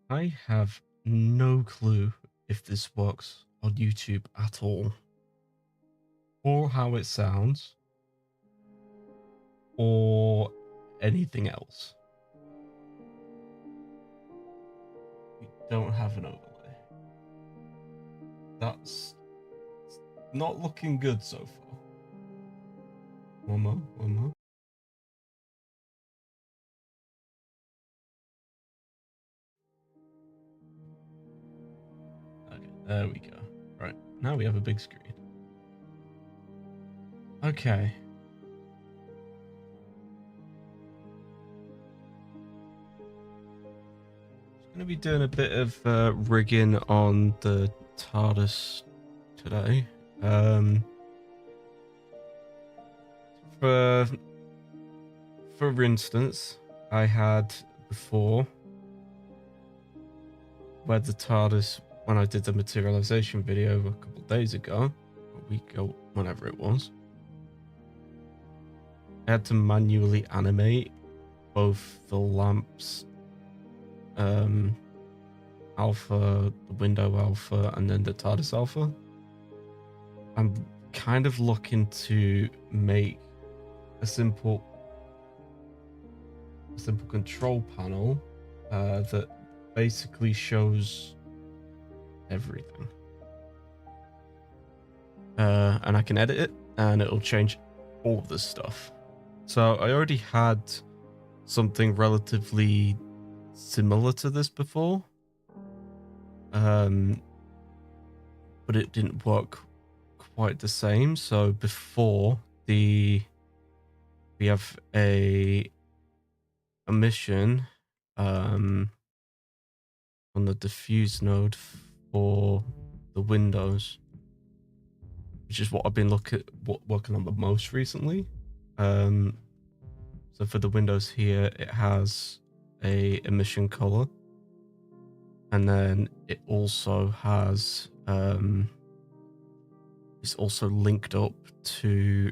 I have no clue if this works on YouTube at all, or how it sounds, or anything else. We don't have an overlay. That's not looking good so far. One more, one more. Okay, there we go. Right, now we have a big screen. Okay. Going to be doing a bit of rigging on the TARDIS today. For instance, I had before where the TARDIS, when I did the materialization video a couple of days ago, a week ago, whenever it was, I had to manually animate both the lamps, alpha, the window alpha, and then the TARDIS alpha. I'm kind of looking to make a simple control panel that basically shows everything, and I can edit it and it'll change all of this stuff. So I already had something relatively similar to this before, but it didn't work quite the same. So before, we have a mission on the diffuse node for the Windows, which is what I've been working on the most recently. So for the Windows here, it has a emission color, and then it also has it's also linked up to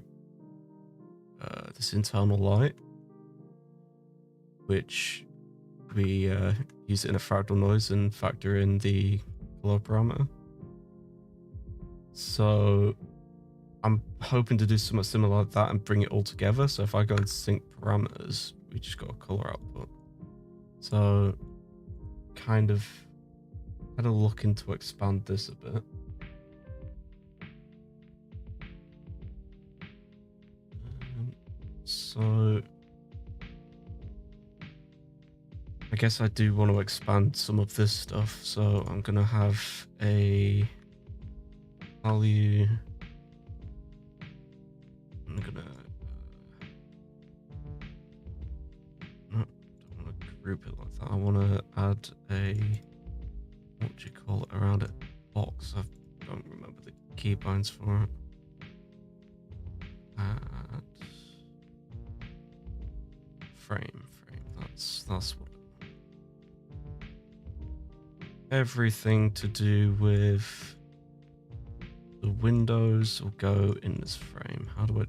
this internal light, which we use it in a fractal noise and factor in the color parameter. So I'm hoping to do something similar like that and bring it all together. So if I go and sync parameters, we just got a color output. So kind of had a look into expand this a bit. So I guess I do want to expand some of this stuff. So I'm going to have a value. I'm going to no, don't want to group it like that. I want to add a, what do you call it, around it, box. I don't remember the keybinds for it. Add frame. That's what everything to do with the windows will go in this frame. How do I?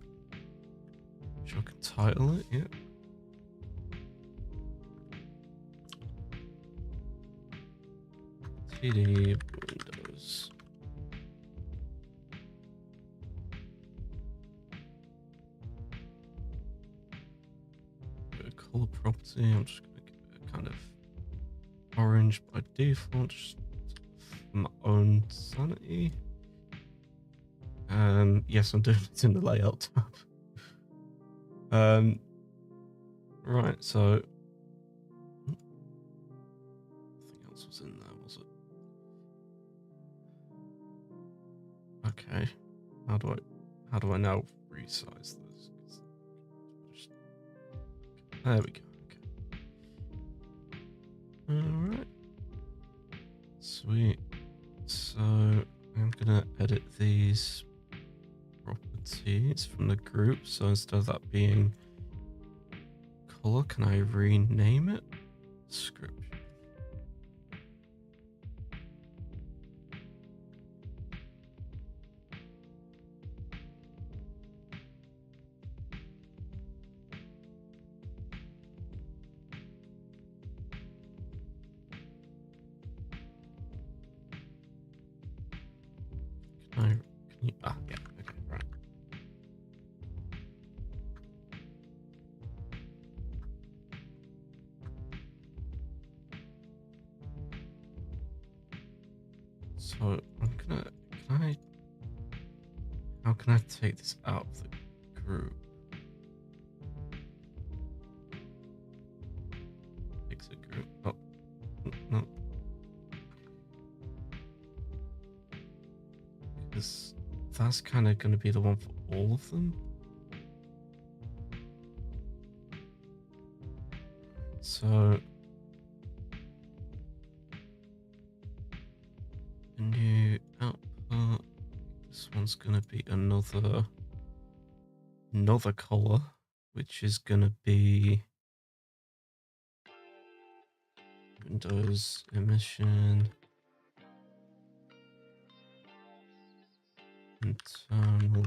Sure, I can title it. Yeah. TD Windows. Color property. I'm just gonna give it a kind of orange by default, just for my own sanity. Yes, I'm doing it in the layout tab. Right, so nothing else was in there, was it? Okay. How do I now resize this? There we go. Okay. Alright. Sweet. So I'm gonna edit these properties from the group. So instead of that being color, can I rename it? Description. So I'm gonna, how can I take this out of the group? Exit group. Oh, no. Because that's kind of going to be the one for all of them. So a new output. This one's going to be another color, which is going to be Windows emission internal.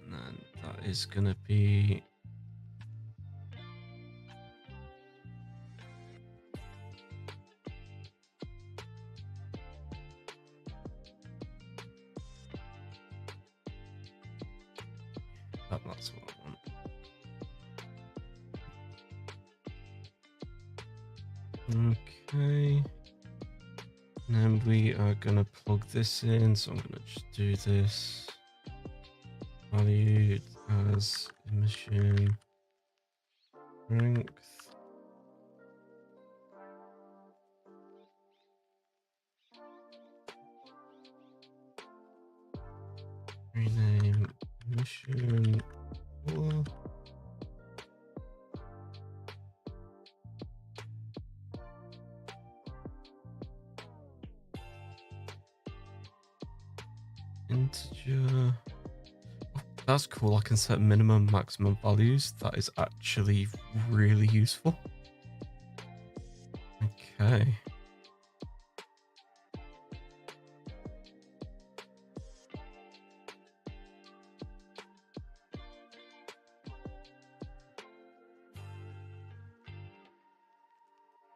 And then that is going to be that's what I want. Okay. And then we are going to plug this in. So I'm going to just do this. Valued as emission strength. Rename emission color. Integer. Oh, that's cool. I can set minimum, maximum values. That is actually really useful. Okay.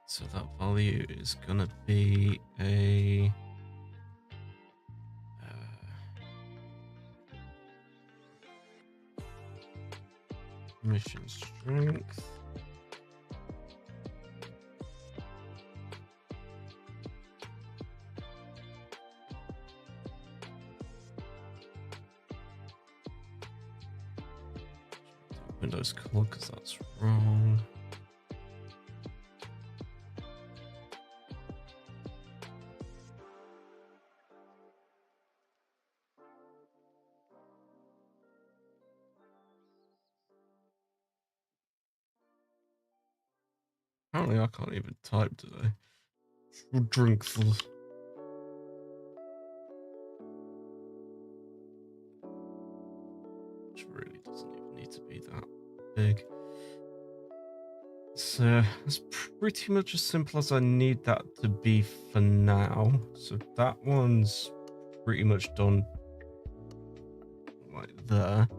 So that value is gonna be a mission strength. Windows color because that's wrong. Apparently I can't even type today. Drink the... Which really doesn't even need to be that big. So it's pretty much as simple as I need that to be for now. So that one's pretty much done like there.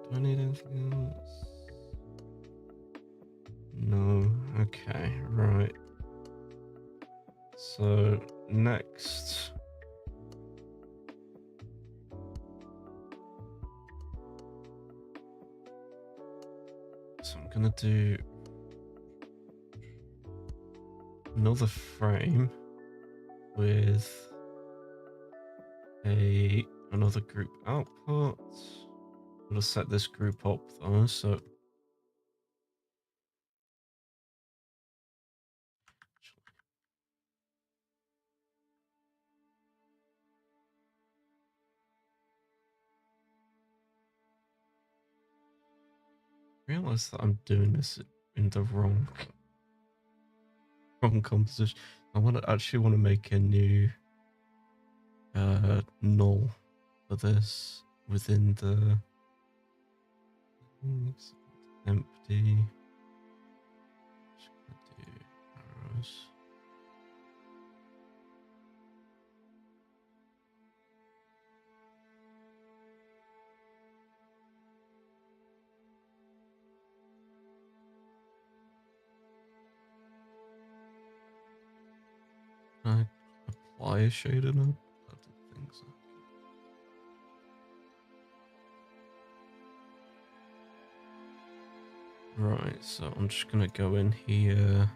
Do I need anything else? No. Okay, right. So next. So I'm gonna do another frame with another group output. I'm gonna set this group up though, so I realize that I'm doing this in the wrong composition. I actually want to make a new null for this within the empty. Just gonna do arrows. Can I apply a shader now? I don't think so. Right, so I'm just gonna go in here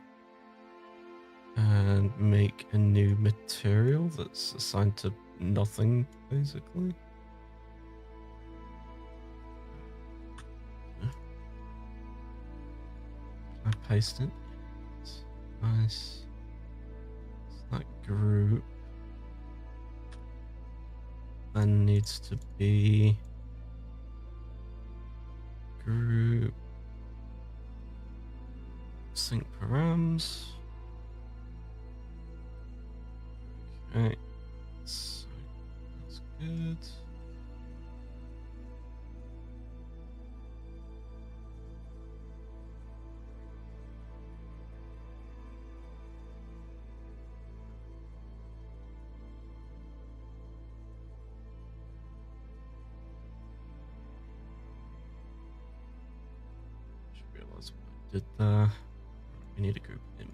and make a new material that's assigned to nothing, basically. I paste it. Nice. So that group then needs to be group sync params. Okay, so that's good. Just realize what I did there. We need a group imp.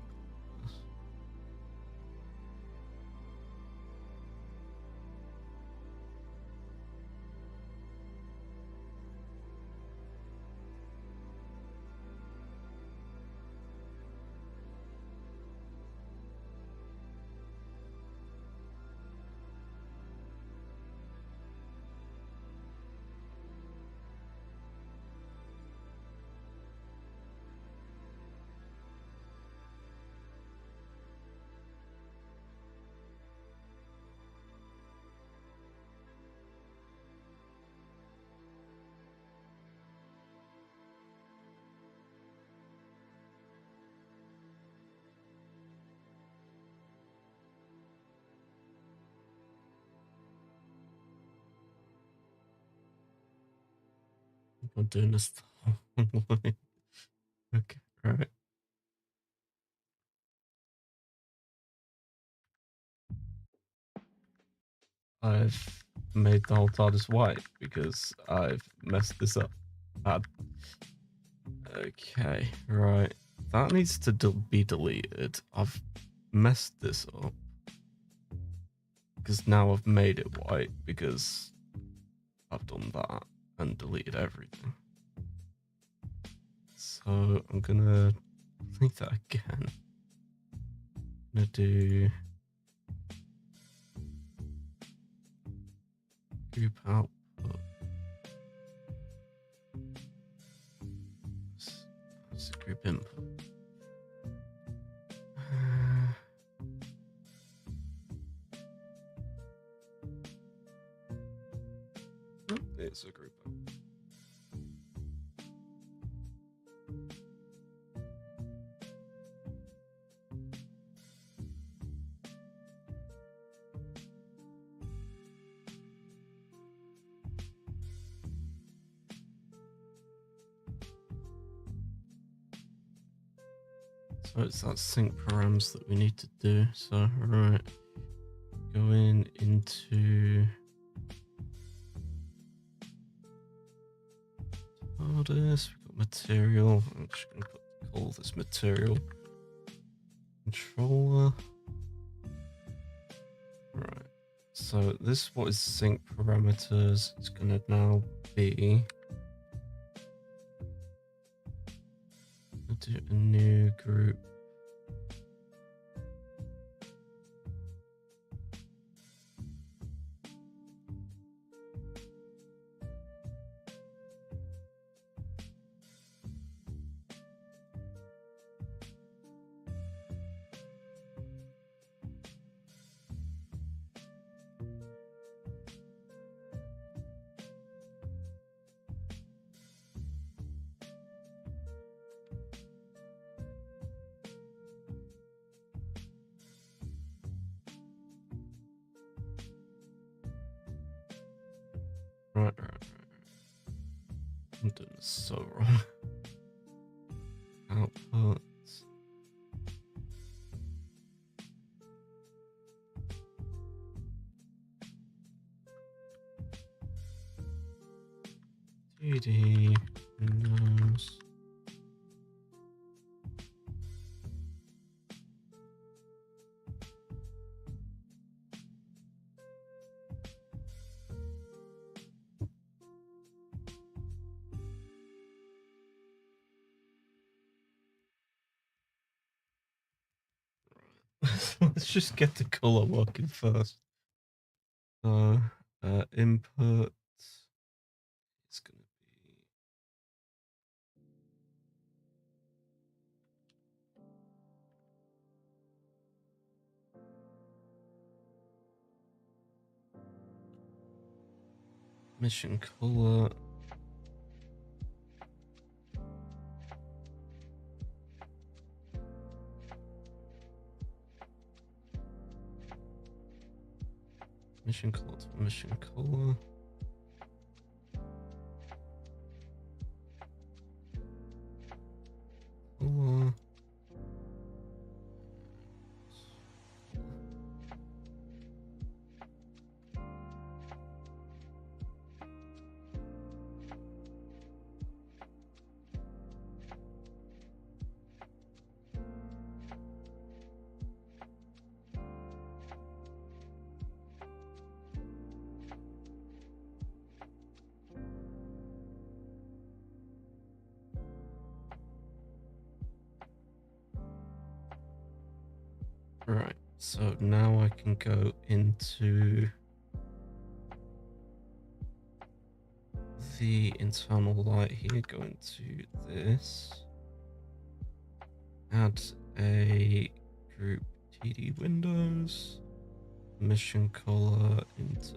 I'm not doing this the whole way. Okay, right. I've made the whole TARDIS white because I've messed this up bad. Okay, right. That needs to be deleted. I've messed this up because now I've made it white because I've done that and deleted everything. So I'm gonna delete that again. I'm gonna do group output. What's the group input? It's a group output. So it's that sync params that we need to do. So, right, going into TARDIS, we've got material. I'm just going to call this material controller. Right, so this what is sync parameters. It's going to now be do a new group. Right. I'm doing this so wrong. Output. TD Windows. Let's just get the color working first. So, input is going to be mission color. Mission color to mission color. Color. Right, so now I can go into the internal light here, go into this, add a group TD windows, mission color into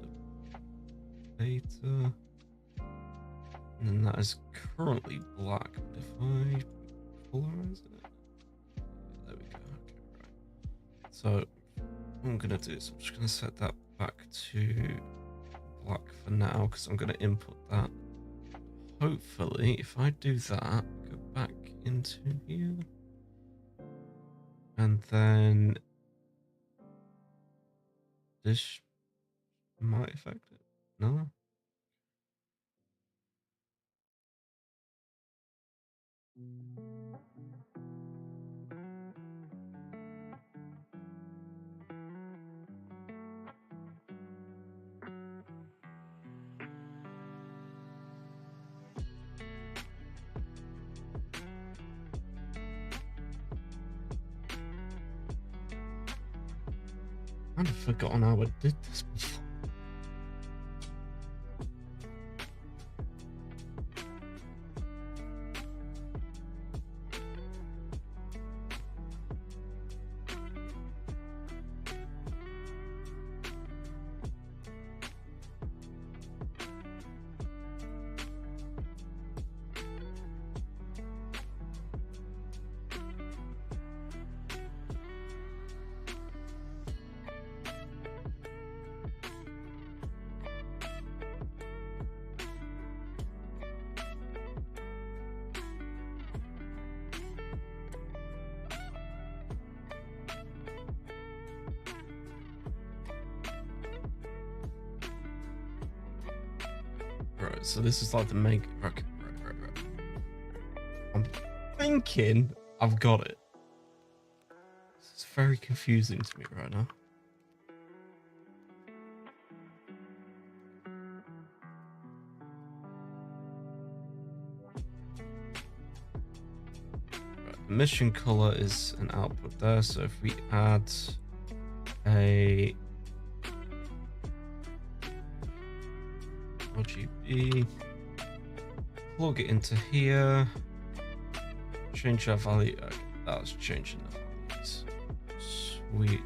beta, and then that is currently black, but if I polarize it, there we go, okay, right. So what I'm gonna do is I'm just gonna set that back to black for now, because I'm gonna input that. Hopefully, if I do that, go back into here, and then this might affect it. No? I'd forgotten how I did this before. Right, so this is like the main. Okay, right. I'm thinking I've got it. This is very confusing to me right now. Right, the mission color is an output there, so if we add a RGB, plug it into here, change our value. Okay, that's changing the values. Sweet.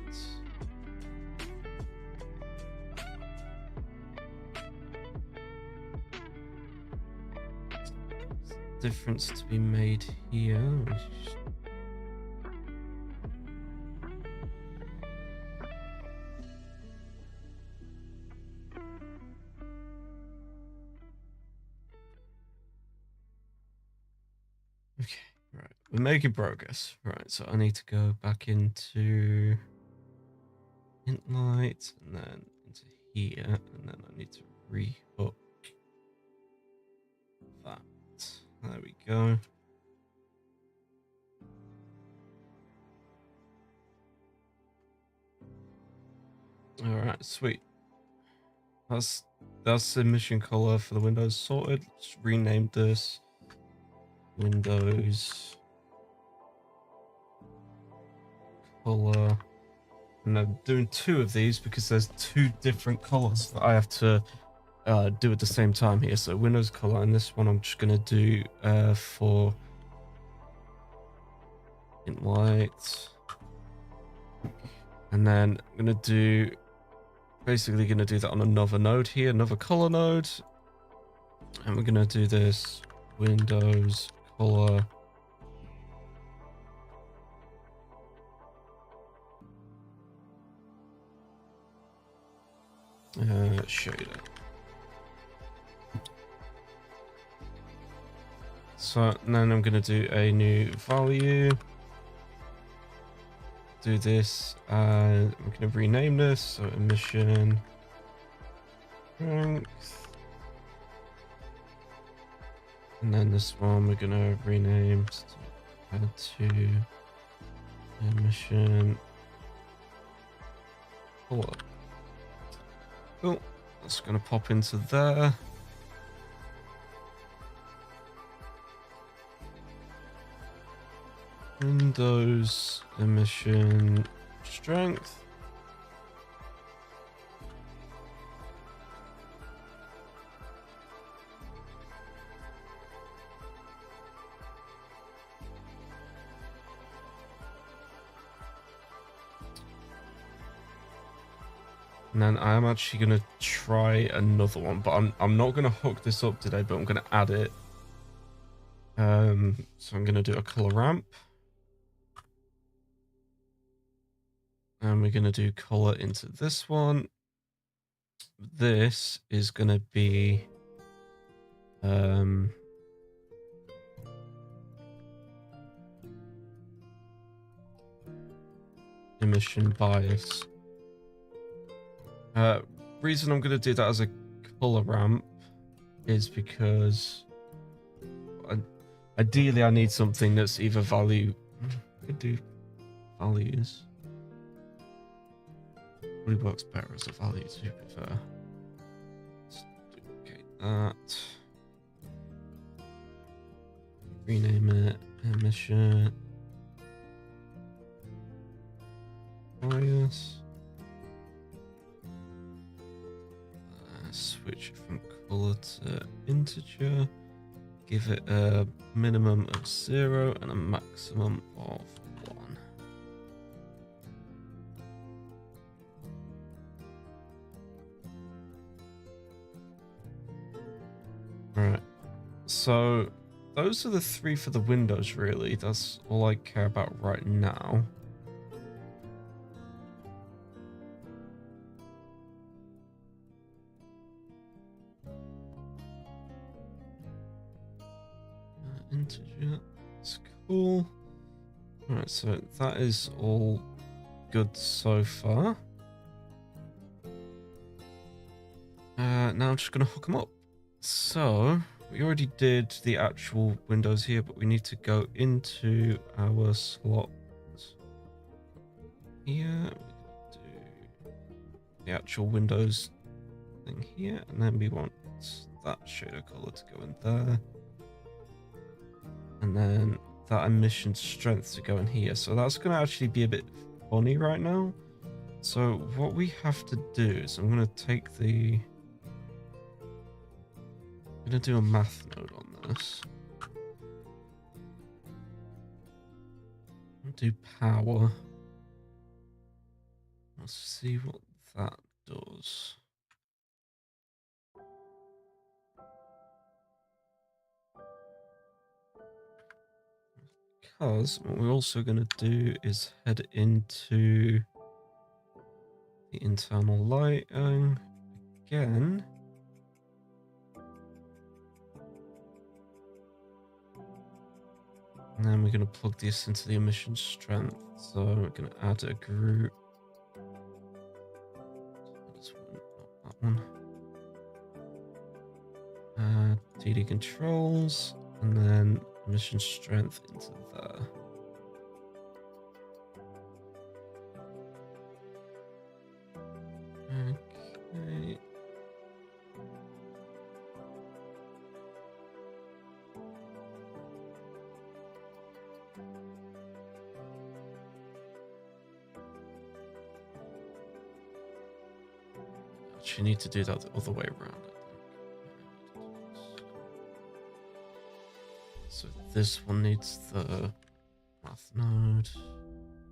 Difference to be made here. Okay, right. We're making progress. Right, so I need to go back into int light and then into here, and then I need to rehook that. There we go. All right, sweet. That's the mission color for the windows sorted. Let's rename this Windows color And I'm doing 2 of these because there's 2 different colors that I have to do at the same time here. So Windows color, and this one I'm just gonna do for in white, and then I'm gonna do basically gonna do that on another node here, another color node, and we're gonna do this Windows color. Shader. So then I'm going to do a new value. Do this, and I'm going to rename this. So emission strength. And then this one we're going to rename to emission color. Cool. That's going to pop into there. Windows emission strength. And then I am actually going to try another one, but I'm not going to hook this up today, but I'm going to add it. So I'm going to do a color ramp. And we're going to do color into this one. This is going to be emission bias. Reason I'm going to do that as a color ramp is because ideally I need something that's either value. I could do values. Probably works better as a value to be fair. Let's duplicate that. Rename it emission bias. Switch it from color to integer. Give it a minimum of 0 and a maximum of 1. Alright, so those are the 3 for the windows, really. That's all I care about right now. Integer, that's cool. Alright, so that is all good so far. Now I'm just going to hook them up. So we already did the actual windows here, but we need to go into our slot here. We do the actual windows thing here, and then we want that shader color to go in there. And then that emission strength to go in here. So that's going to actually be a bit funny right now. So what we have to do is I'm going to take the... I'm going to do a math node on this. I'll do power. Let's see what that does. Because what we're also going to do is head into the internal lighting again. And then we're going to plug this into the emission strength. So we're going to add a group. This one, not that one. TD controls, and then emission strength into there. Okay. Actually need to do that the other way around, I think. So this one needs the math node.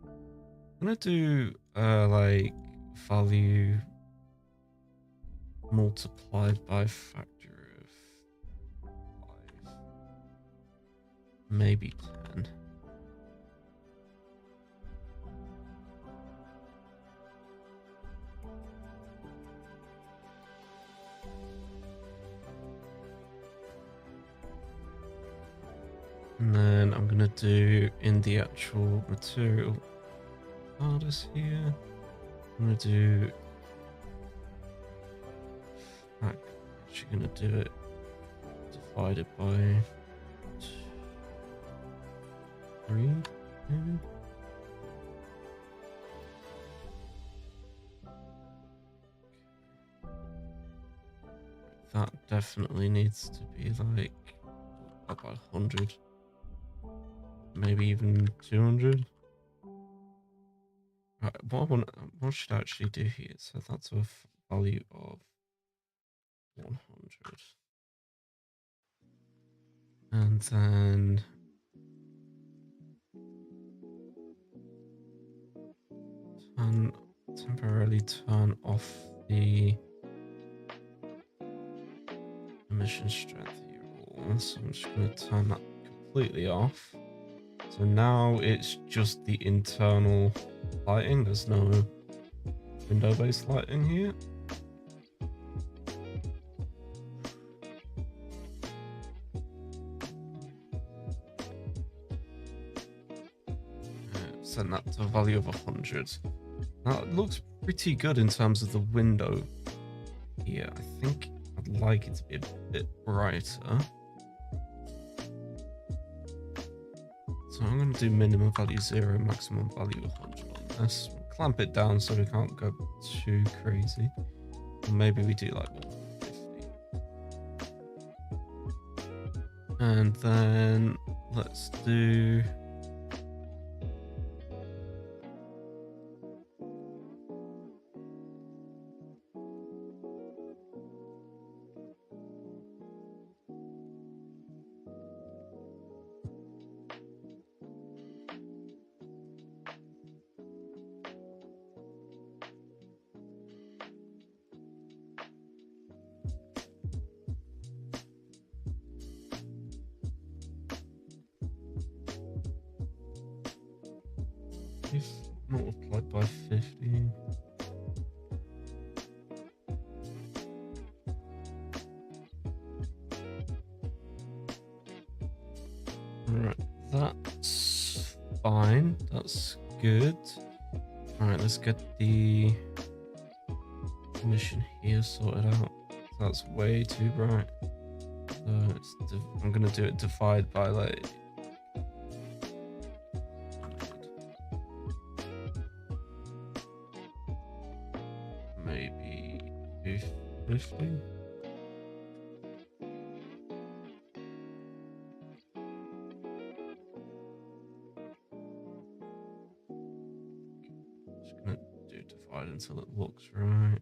I'm gonna do like value multiplied by a factor of 5, maybe 10. And then I'm gonna do in the actual material TARDIS here. I'm gonna do. I'm actually gonna do it divided by 3, maybe. That definitely needs to be like about 100. Maybe even 200. Right, what should I actually do here? So that's a value of 100. And then temporarily turn off the emission strength here. So I'm just going to turn that completely off. So now it's just the internal lighting. There's no window-based lighting here. Set that to a value of 100. Now it looks pretty good in terms of the window here. I think I'd like it to be a bit brighter. So I'm going to do minimum value 0, maximum value 100 on this. We'll clamp it down so we can't go too crazy. Or maybe we do like 150. And then let's do... multiplied by 50. Right, that's fine. That's good. Alright, let's get the emission here sorted out. That's way too bright. So I'm gonna do it divide by like maybe 250. Just gonna do divide until it looks right.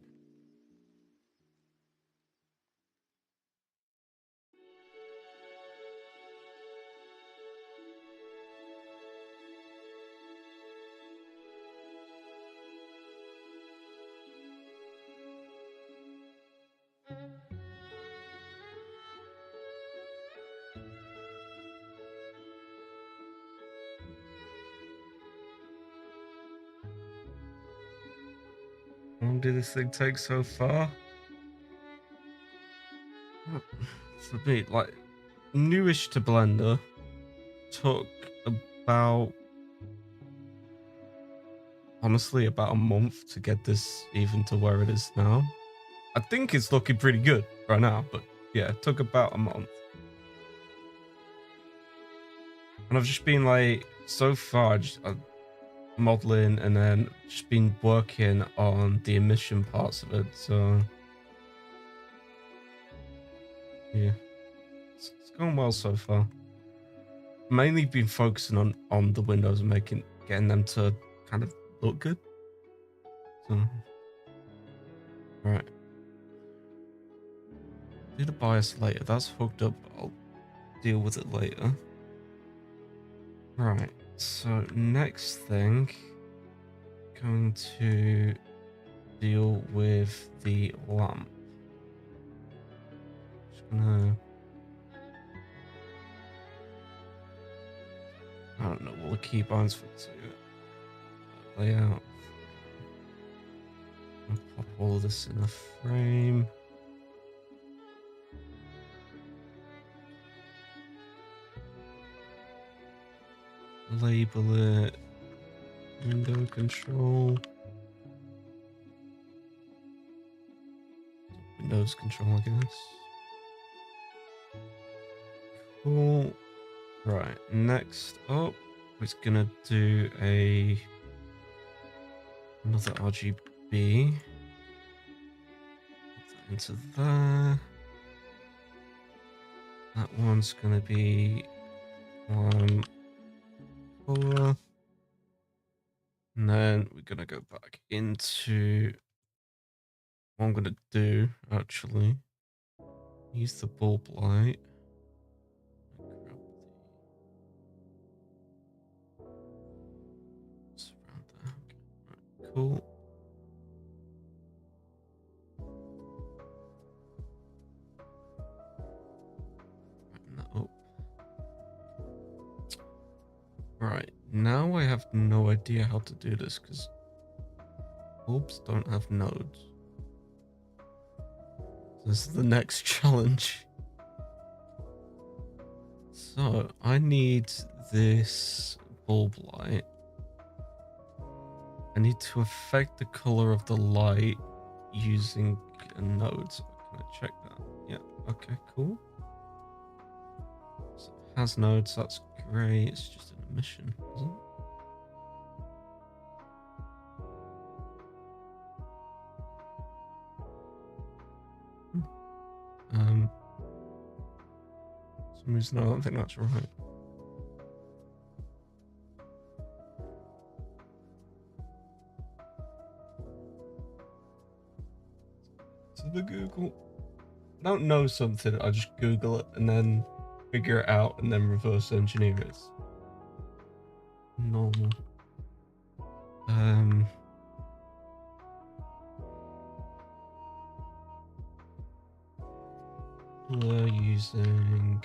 How long did this thing take so far? For me, like, newish to Blender, took about, honestly, about a month to get this even to where it is now. I think it's looking pretty good right now, but yeah, it took about a month. And I've just been like, so far, just modeling and then just been working on the emission parts of it. So yeah, it's going well so far. Mainly been focusing on the windows and getting them to kind of look good. So, all right. do the bias later. That's hooked up. I'll deal with it later. Right. So next thing, going to deal with the lamp. Just gonna, I don't know what the keybinds for the layout. I'll pop all this in a frame. Label it window control. Windows control, I guess. Cool. Right, next up, we're gonna do another RGB. Put that into there. That one's gonna be one color. And then we're gonna go back into what I'm gonna do actually. Use the bulb light. Grab the surround that. Right, cool. Brighten that up. Right, now I have no idea how to do this because bulbs don't have nodes. This is the next challenge. So I need this bulb light. I need to affect the color of the light using a node. So can I check that? Yeah, okay, cool. So it has nodes, that's great. It's just an emission, isn't it? For some reason I don't think that's right. To the Google. I don't know something, I just Google it and then figure it out and then reverse engineer it. Normal. We're using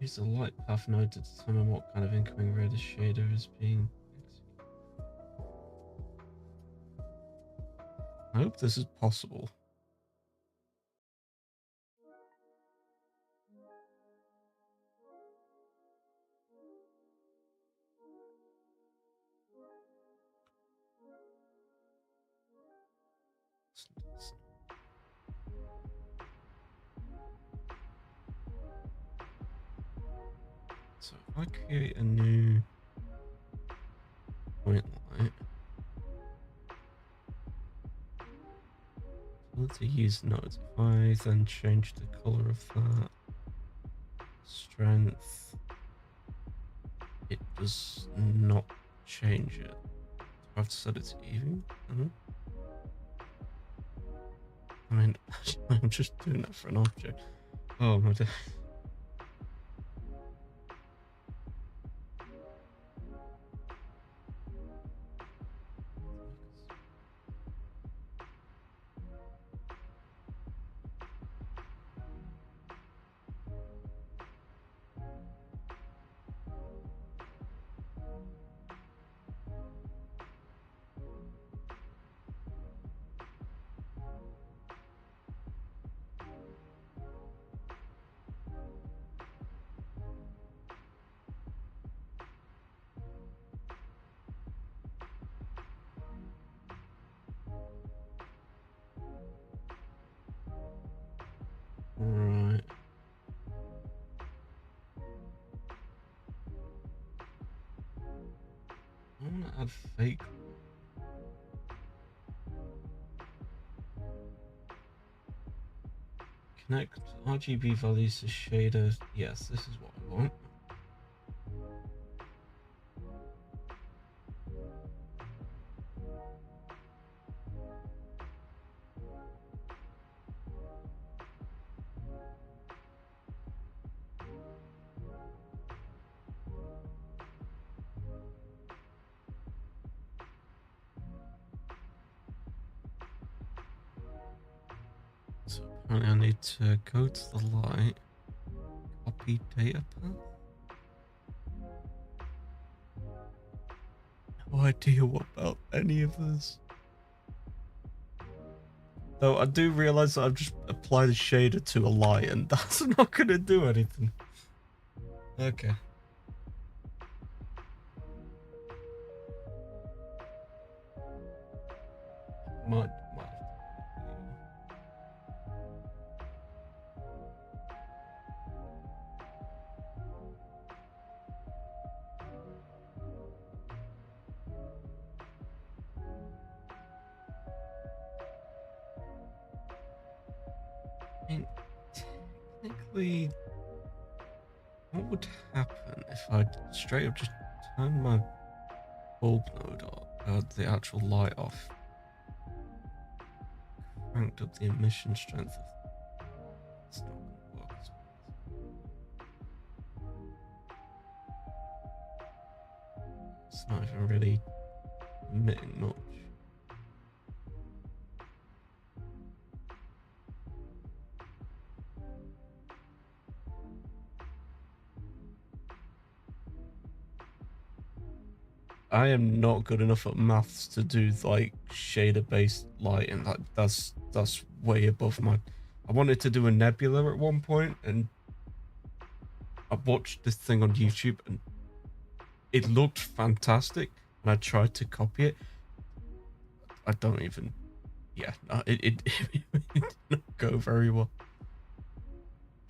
use the light path node to determine what kind of incoming radar shader is being executed. I hope this is possible. So if I create a new point light, let's use nodes. If I then change the color of that, strength, it does not change it. Do I have to set it to even? I mean, I'm just doing that for an object. Oh my god. want to add fake. Connect RGB values to shader. Yes, this is what I want. So apparently I need to go to the light, copy data path. No idea what about any of this. Though I do realize that I've just applied a shader to a light and that's not going to do anything. Okay. Might. I mean, technically, what would happen if I straight up just turned my bulb node off, the actual light off, cranked up the emission strength of it's not going to work as well. It's not even really emitting much. I am not good enough at maths to do like shader based lighting. That's way above my. I wanted to do a nebula at one point, and I watched this thing on YouTube, and it looked fantastic. And I tried to copy it. I don't even. Yeah, no, it didn't go very well.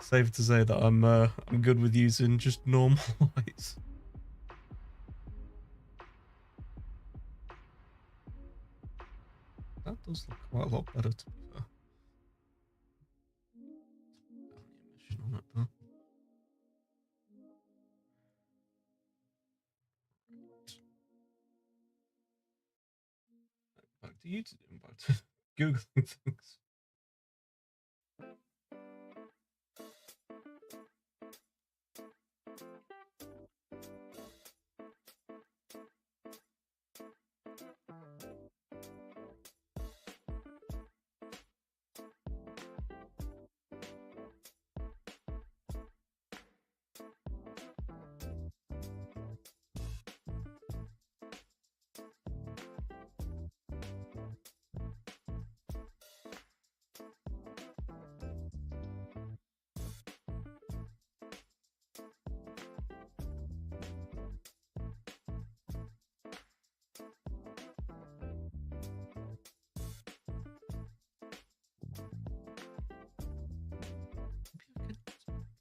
Safe to say that I'm good with using just normal lights. That does look quite a lot better, to be fair. Emission on it, though. Back to YouTube, back to Googling things.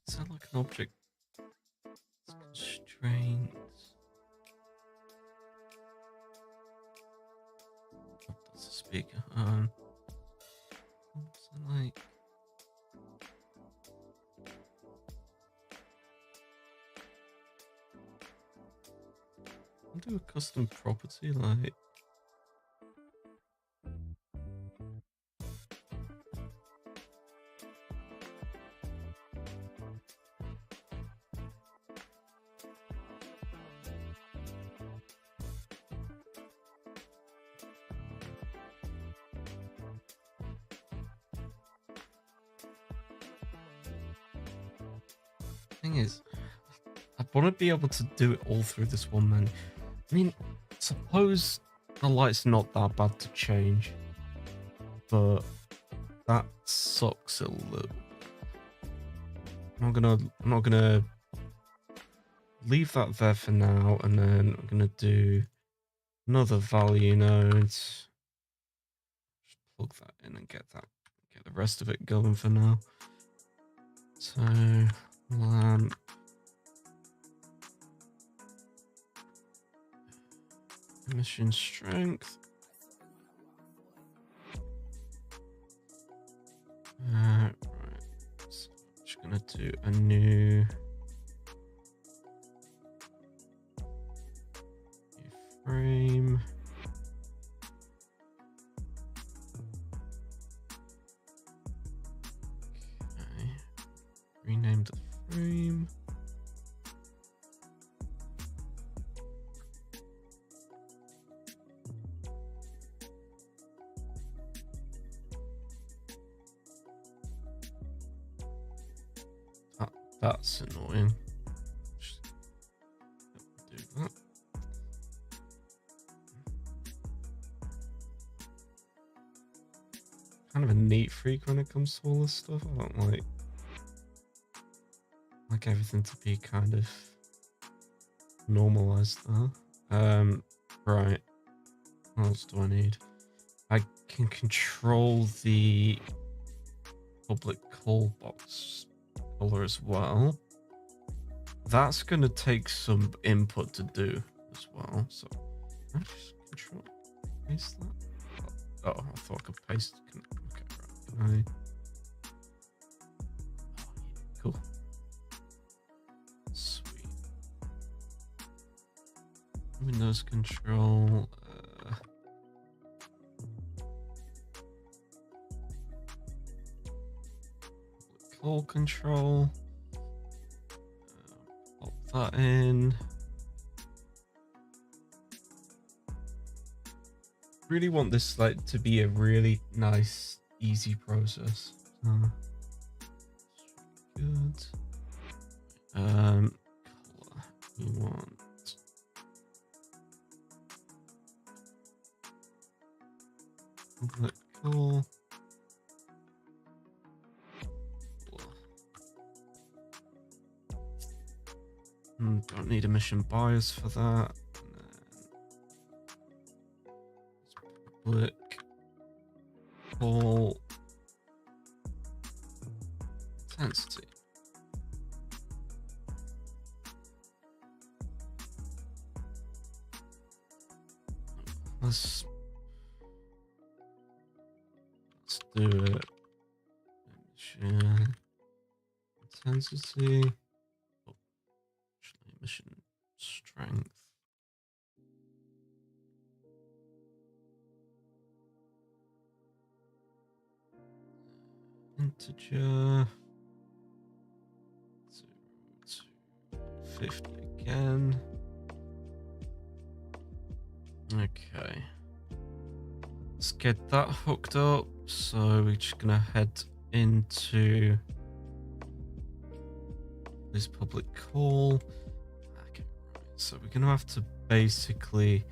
Sound like an object. Constraints. Oh, that's a speaker. What's it like? I'll do a custom property like. Thing is, I want to be able to do it all through this one menu. I mean, suppose the light's not that bad to change, but that sucks a little. I'm not gonna leave that there for now, and then I'm gonna do another value node. Just plug that in and get the rest of it going for now. So lamp. Mission strength. Right. So I'm just gonna do a new frame. Okay. Rename the frame. That's annoying. Just do that. Kind of a neat freak when it comes to all this stuff. I don't like everything to be kind of normalized there. Right. What else do I need? I can control the public call box color as well. That's going to take some input to do as well. So I just control paste that. Oh, I thought I could paste. Okay, right. Cool. Sweet. Windows control. Call control. Pop that in. Really want this to be a really nice, easy process. Good. Color. We want public call. Don't need emission bias for that. Public call intensity. Let's do it. Emission intensity. Oh, actually, emission strength. Integer. 0 to 50 again. Okay. Let's get that hooked up. So we're just gonna head into this public call. Okay, right. So we're gonna have to basically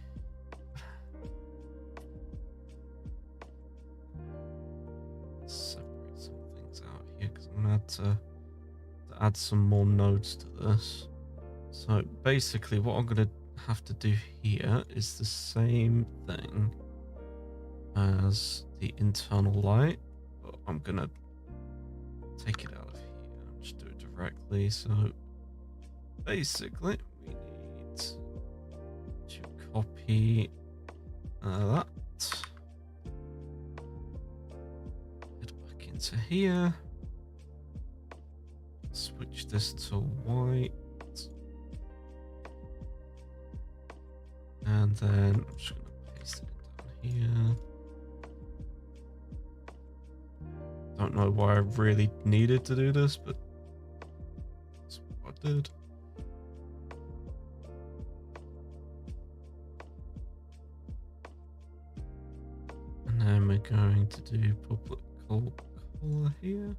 separate some things out here because I'm gonna have to add some more nodes to this. So basically what I'm gonna have to do here is the same thing as the internal light, but I'm gonna take it out of here and just do it directly. So basically we need to copy that, head back into here, switch this to white, and then I'm just gonna paste it down here. Don't know why I really needed to do this, but that's what I did. And then we're going to do public color here.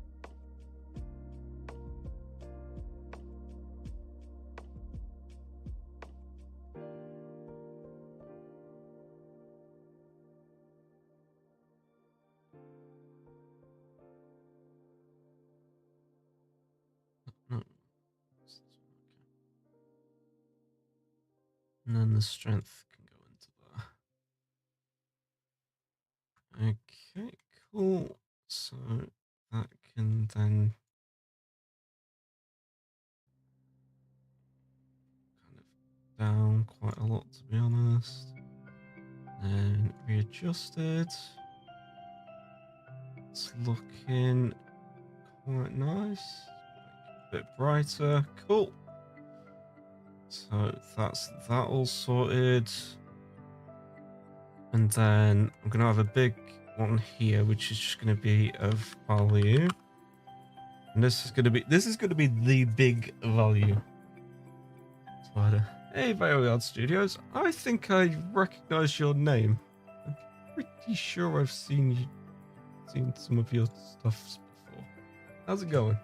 No. And then the strength can go into that. Okay, cool. So that can then kind of down quite a lot, to be honest. And readjust it. It's looking quite nice. A bit brighter. Cool. So that's that all sorted. And then I'm going to have a big one here, which is just going to be of value. And this is going to be the big value slider. Hey, Veilguard Studios. I think I recognize your name. I'm pretty sure I've seen some of your stuff before. How's it going?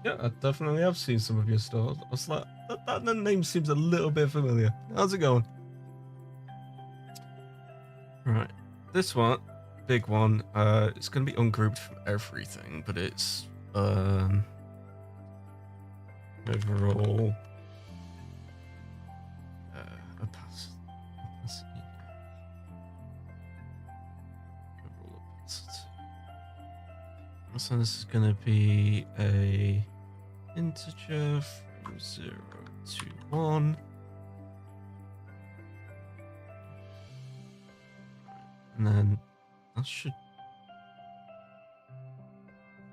Yeah, I definitely have seen some of your stuff. I was like, that name seems a little bit familiar. How's it going? Right, this one, big one. It's gonna be ungrouped from everything, but it's overall opacity. Overall opacity. So this is gonna be a integer from 0 to 1. And then that should...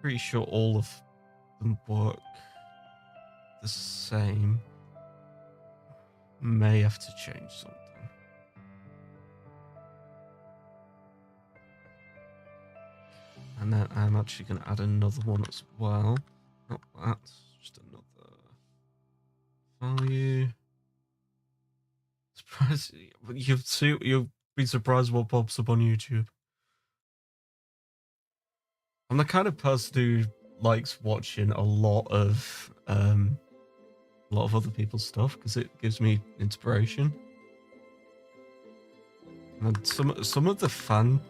Pretty sure all of them work the same. May have to change something. And then I'm actually going to add another one as well. Not that, just another value. Surprise! You'll be surprised what pops up on YouTube. I'm the kind of person who likes watching a lot of other people's stuff because it gives me inspiration. And some of the fan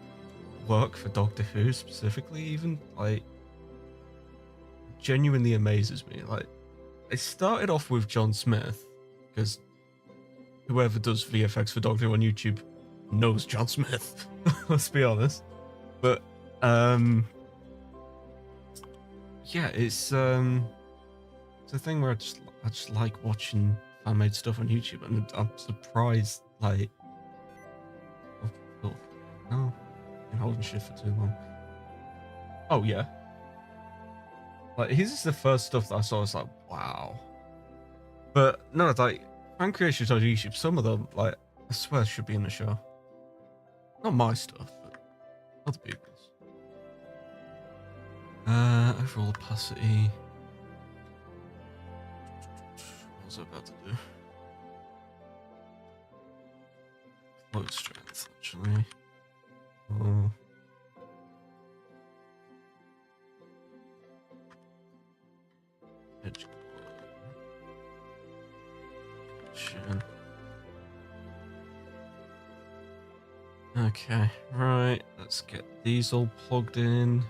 work for Doctor Who specifically, even like, genuinely amazes me. Like, I started off with John Smith because whoever does VFX for Doctor Who on YouTube knows John Smith. Let's be honest. But yeah, it's a thing where I just like watching fan-made stuff on YouTube, and I'm surprised. Like, oh no, I've been holding shit for too long. Oh yeah, like his is the first stuff that I saw. I was like, wow. But no, it's like fan creators on YouTube. Some of them, like, I swear, should be in the show. Not my stuff, but other people's. Overall opacity. What was I about to do? Load strength, actually. Oh. Edge color. Okay, right. Let's get these all plugged in.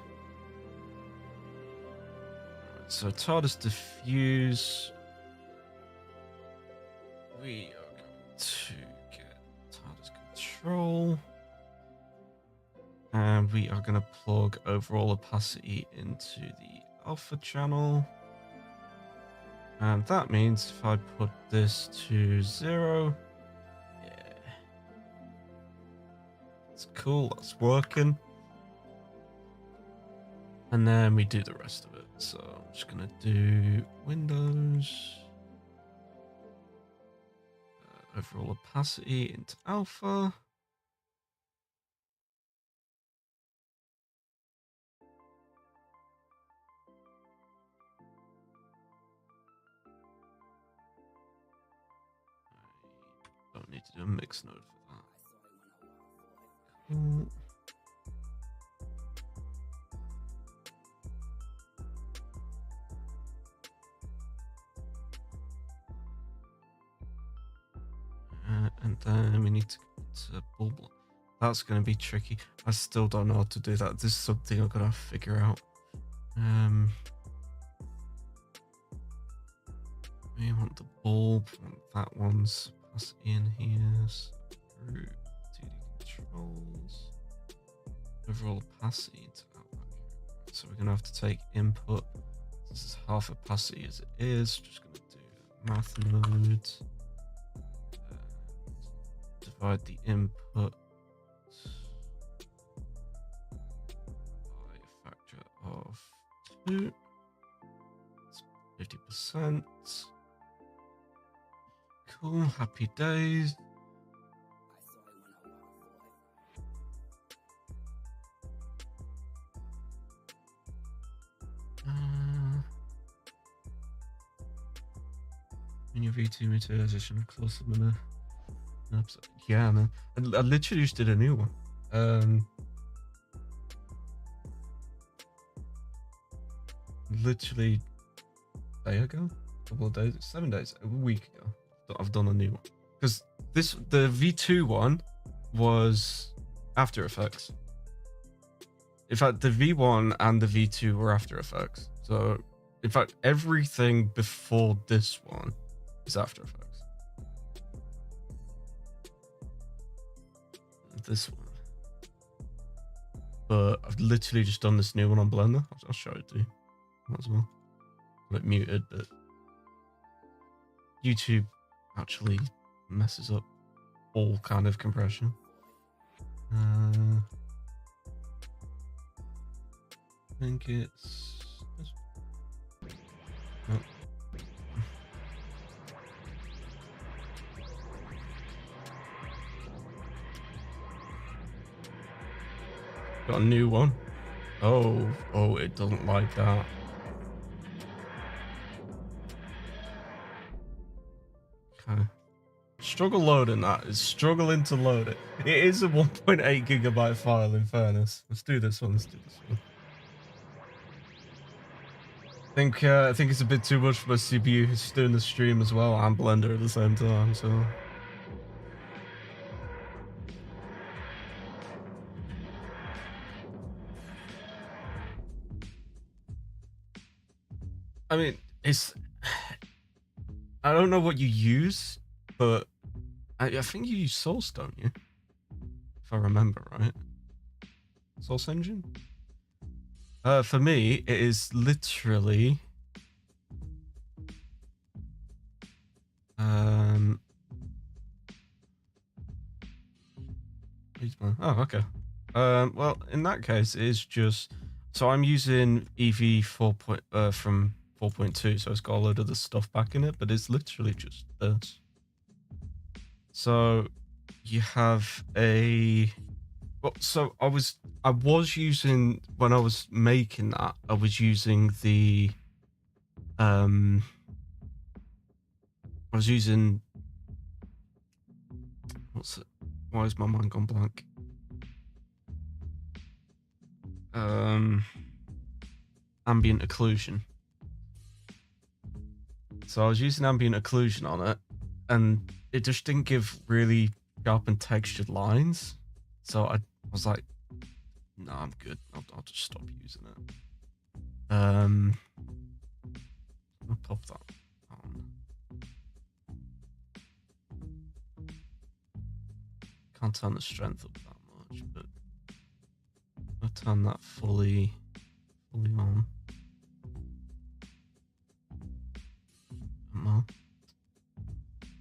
So TARDIS diffuse. We are going to get TARDIS control. And we are going to plug overall opacity into the alpha channel. And that means if I put this to 0, yeah. It's cool, that's working. And then we do the rest of it. So I'm just going to do Windows, overall opacity into alpha. I don't need to do a mix node for that. Cool. And then we need to get to bubble. That's going to be tricky. I still don't know how to do that. This is something I'm going to figure out. We want the bulb, we want that one's pass in here. So group 2D controls. Overall opacity to outback. So we're gonna have to take input. This is half opacity as it is. Just gonna do math mode. Divide the input by a factor of 2. It's 50%. Cool, happy days. In your V2 materialization, closer than a. Yeah, man. I literally just did a new one. Literally a day ago, a couple of days, 7 days, a week ago. I've done a new one because the V2 one was After Effects. In fact, the V1 and the V2 were After Effects. So, in fact, everything before this one is After Effects. This one. But I've literally just done this new one on Blender. I'll show it to you as well. Got it muted, but YouTube actually messes up all kind of compression. I think it's this. Oh. Got a new one. Oh, it doesn't like that. Okay. Struggle loading that. It's struggling to load it. It is a 1.8 gigabyte file, in fairness. Let's do this one. I think it's a bit too much for my CPU. It's doing the stream as well and Blender at the same time, so. I mean, I don't know what you use, but I think you use Source, don't you? If I remember right. Source Engine? For me, it is literally... Oh, okay. Well, in that case, it is just... So I'm using EV 4. From 4.2, so it's got a load of the stuff back in it, but it's literally just this. So you have a... Well, so I was using, when I was making that, I was using the... I was using... What's it? Why has my mind gone blank? Ambient occlusion. So I was using ambient occlusion on it, and it just didn't give really sharp and textured lines. So I was like, no, I'm good. I'll just stop using it. I'll pop that on. Can't turn the strength up that much, but I'll turn that fully on.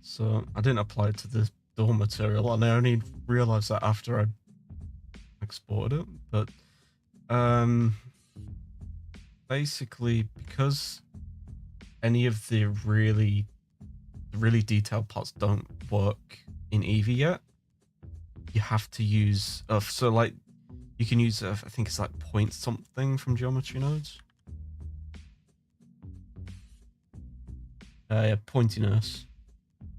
So I didn't apply it to the door material, and I only realized that after I exported it. But basically, because any of the really detailed parts don't work in Eevee yet, you have to use so like you can use I think it's like point something from geometry nodes. Yeah, pointiness.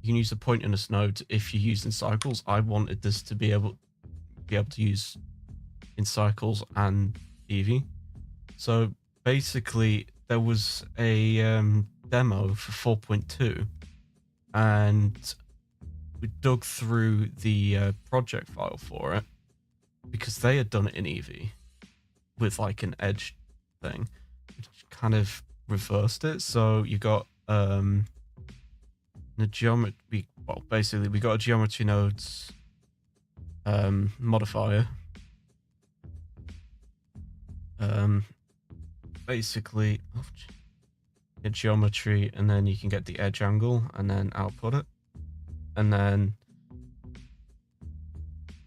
You can use the pointiness node if you're using cycles. I wanted this to be able to use in cycles and Eevee. So basically, there was a demo for 4.2, and we dug through the project file for it because they had done it in Eevee with like an edge thing, which kind of reversed it. So you got The geometry, well, basically we got a geometry nodes modifier. Basically, get geometry, and then you can get the edge angle, and then output it, and then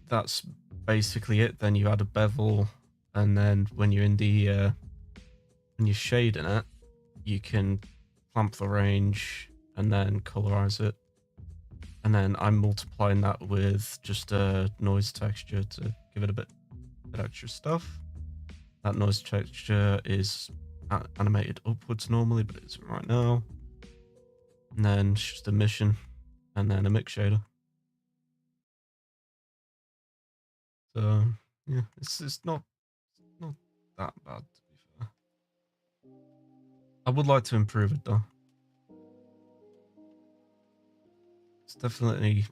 that's basically it. Then you add a bevel, and then when you're in the when you're shading it, you can clamp the range and then colorize it. And then I'm multiplying that with just a noise texture to give it a bit extra stuff. That noise texture is animated upwards normally, but it isn't right now. And then just emission, and then a mix shader. So yeah, it's not that bad, to be fair. I would like to improve it though. It's definitely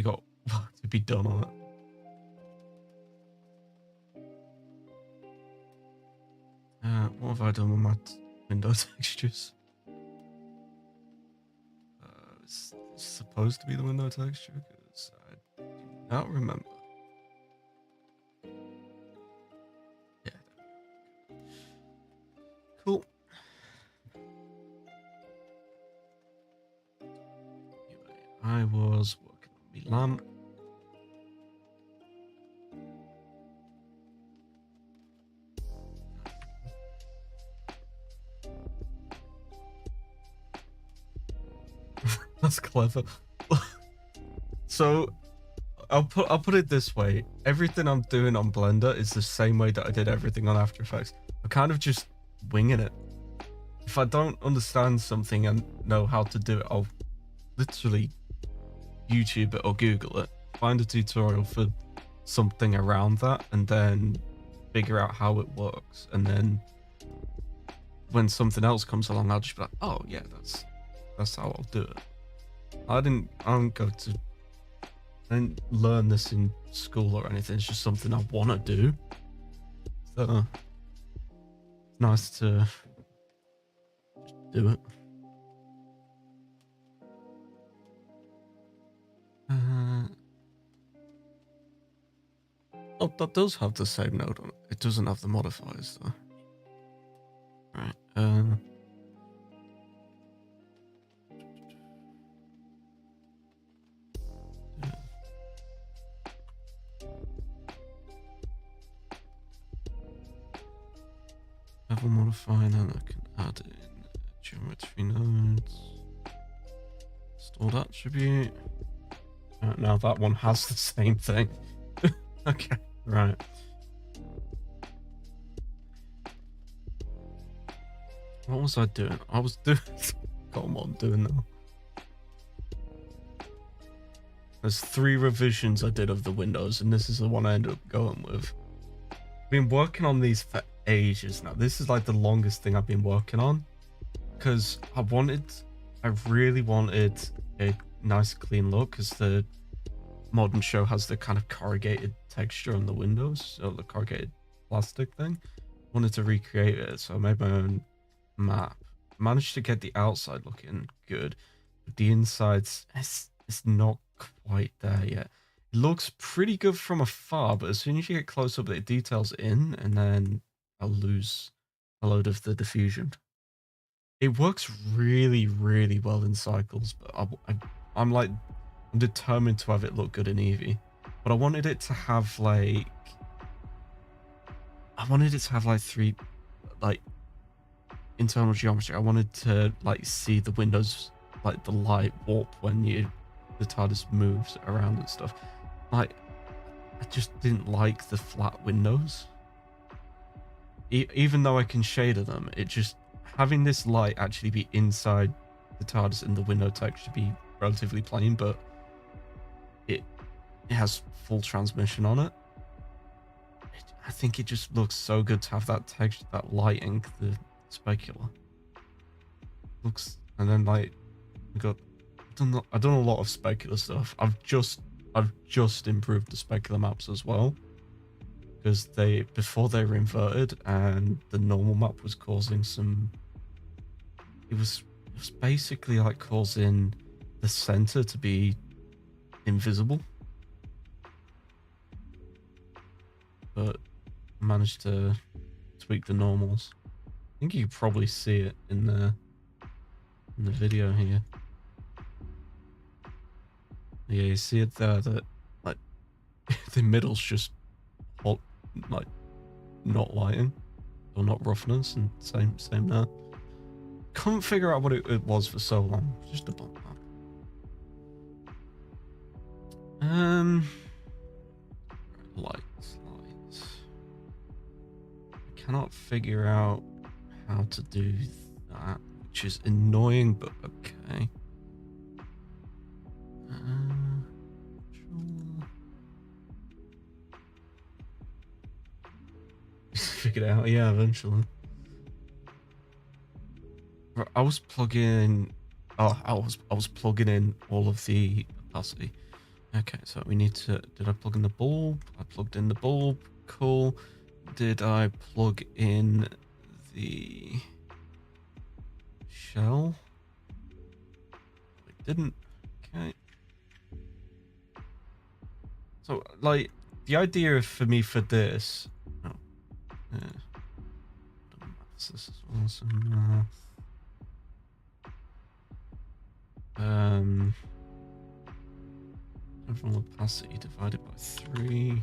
got work to be done on it. What have I done with my window textures? It's supposed to be the window texture because I do not remember. Yeah. Cool. Anyway, I was working on my lamp. That's clever. So I'll put it this way. Everything I'm doing on Blender is the same way that I did everything on After Effects. I'm kind of just winging it. If I don't understand something and know how to do it, I'll literally YouTube it or Google it, find a tutorial for something around that, and then figure out how it works. And then when something else comes along, I'll just be like, oh yeah, that's how I'll do it. I didn't learn this in school or anything. It's just something I want to do. So it's nice to just do it. Oh, that does have the same node on it. It doesn't have the modifiers though. Right. Level modifier, then I can add in geometry nodes. Stored attribute. Now that one has the same thing. Okay, right. What was I doing? I was doing... God, what I'm doing now. There's 3 revisions I did of the windows, and this is the one I ended up going with. I've been working on these for ages now. This is like the longest thing I've been working on, because I really wanted a nice clean look, because the modern show has the kind of corrugated texture on the windows, so the corrugated plastic thing. I wanted to recreate it, so I made my own map. Managed to get the outside looking good, but the insides, it's not quite there yet. It looks pretty good from afar, but as soon as you get close up, it details in, and then I'll lose a load of the diffusion. It works really, really well in cycles, but I'm determined to have it look good in Eevee. But I wanted it to have like 3 like internal geometry. I wanted to like see the windows, like the light warp when the TARDIS moves around and stuff. Like, I just didn't like the flat windows. Even though I can shader them, it just, having this light actually be inside the TARDIS and the window texture be relatively plain, but it has full transmission on it. I think it just looks so good to have that texture, that lighting, the specular. Looks, and then like, I've done a lot of specular stuff. I've just improved the specular maps as well, because before they were inverted and the normal map was causing some. It was basically like causing the center to be invisible, but managed to tweak the normals. I think you can probably see it in the video here. Yeah, you see it there that like the middle's just hot, like not lighting or not roughness, and same there. Couldn't figure out what it was for so long. Just a bump map. Lights. I cannot figure out how to do that, which is annoying, but okay. Figured it out, yeah, eventually. I was plugging. Oh, I was plugging in all of the opacity. Okay, so we need to. Did I plug in the bulb? I plugged in the bulb. Cool. Did I plug in the shell? I didn't. Okay. So, like, the idea for me for this. Oh, yeah. This is awesome. Overall opacity divided by 3.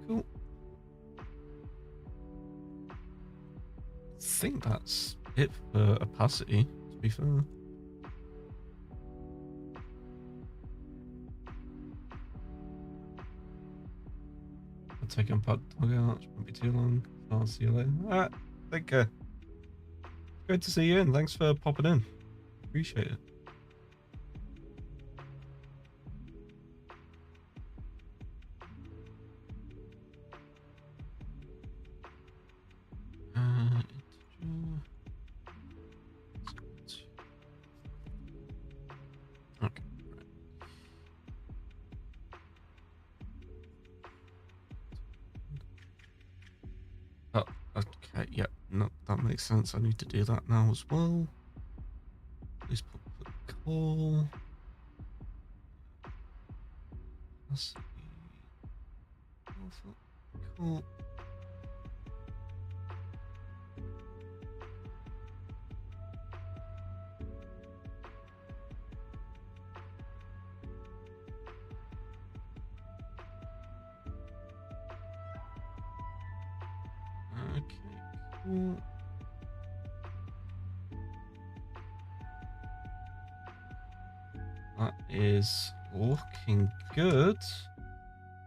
Cool. I think that's it for opacity, to be fair. I'll take unplugged. Okay, that won't be too long. I'll see you later. Alright, take care. Good to see you, and thanks for popping in. Appreciate it. Okay. Oh, okay, yeah, no, that makes sense. I need to do that now as well. Please put call. Let's see. Cool. Okay, cool. That is looking good.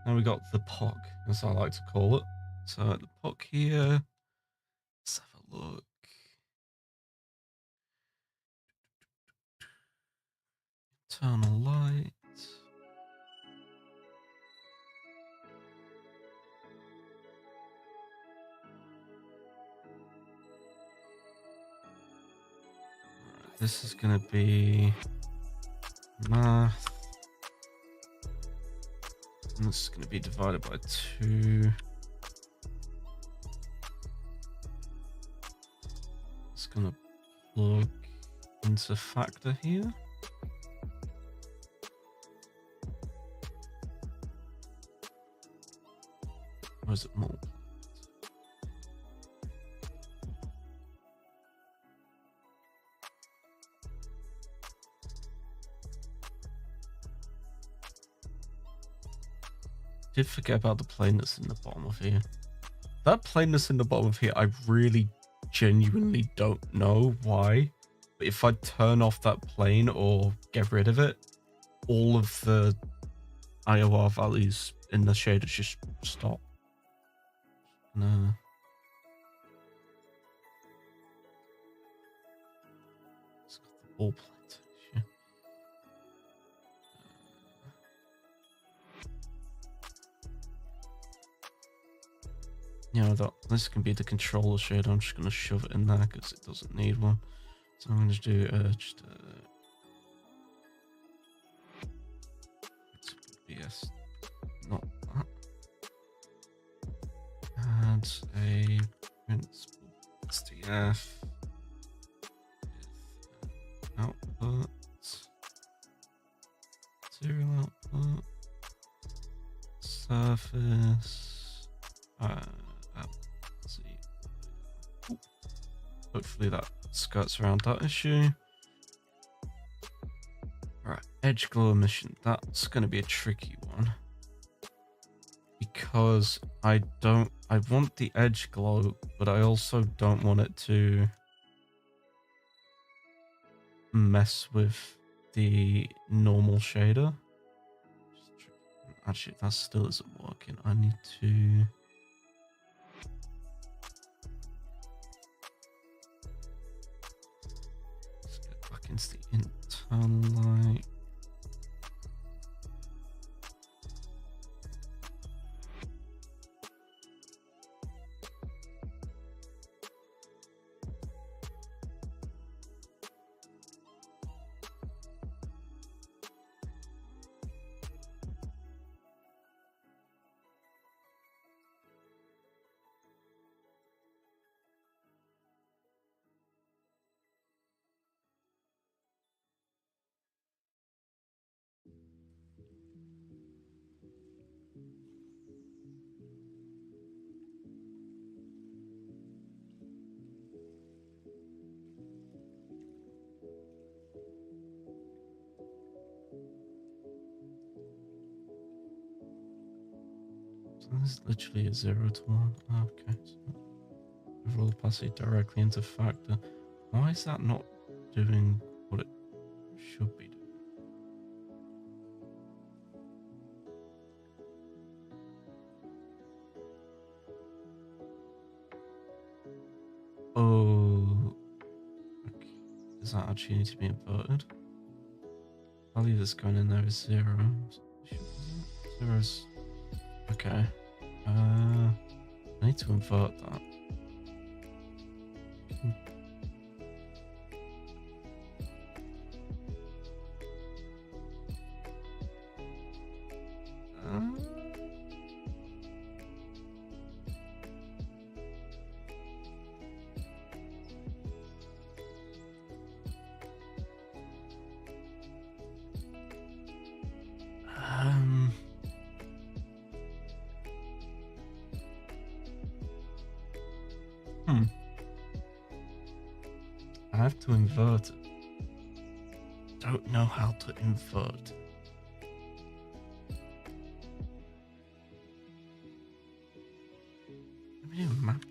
Now we got the POC, as I like to call it. So the POC here. Let's have a look. Internal light. Right, this is going to be math. And this is going to be divided by 2. It's going to plug into factor here. Or is it multiplied? Did forget about the plane that's in the bottom of here. That plane that's in the bottom of here, I really genuinely don't know why. But if I turn off that plane or get rid of it, all of the IOR values in the shaders just stop. No. It's got the ball plate. Yeah, this can be the controller shader. I'm just going to shove it in there because it doesn't need one. So I'm going to do just BS, not that. Add a principal STF Let's see. Hopefully that skirts around that issue. Right, edge glow emission. That's going to be a tricky one. Because I want the edge glow, but I also don't want it to mess with the normal shader. Actually, that still isn't working. I need to... Let's get back into the internal light. So this is literally a 0 to 1. Okay, so overall opacity directly into factor. Why is that not doing what it should be doing? Oh, okay. Does that actually need to be inverted? Value that's going in there is 0. 0 is... Okay. I need to invert that. I have to invert it. Don't know how to invert. Let me do a map.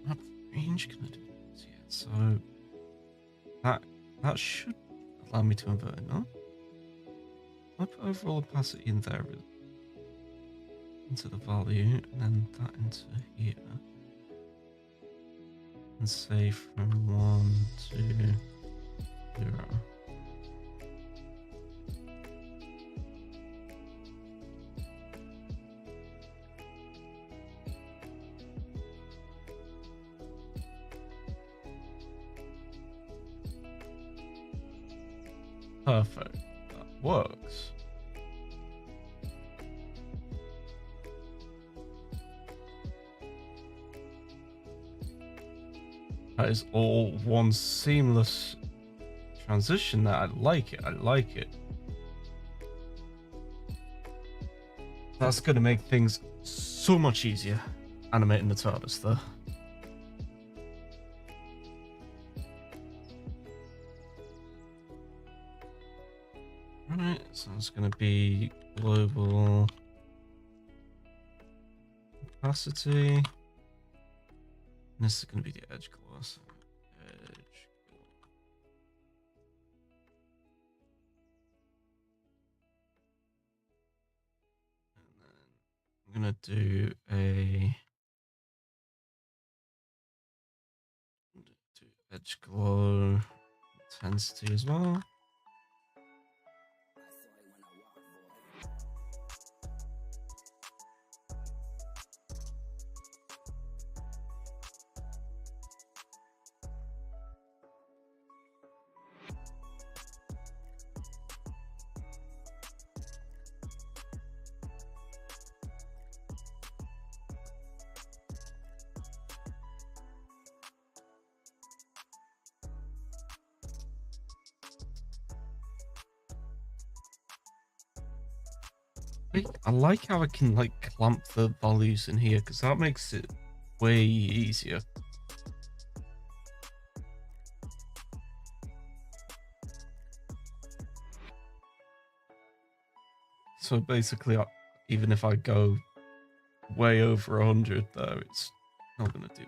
Map range can I do this? Yeah, so that should allow me to invert it, no? I put overall opacity in there into the value and then that into here. And say from 1 to 0. Perfect. That works. That is all one seamless transition there. I like it. I like it. That's going to make things so much easier animating the TARDIS there. Right, so it's going to be global opacity. And this is going to be the edge glow. So edge glow. And then I'm going to do edge glow intensity as well. I like how I can like clamp the values in here because that makes it way easier. So basically, even if I go way over 100 there, it's not going to do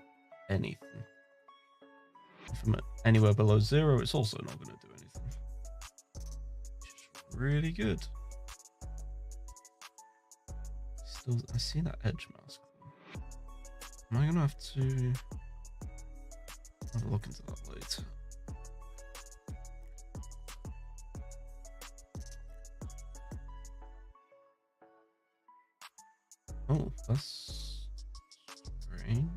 anything. If I'm anywhere below 0, it's also not going to do anything. Which is really good. Still, I see that edge mask. Am I going to have to have a look into that later? Oh, that's strange.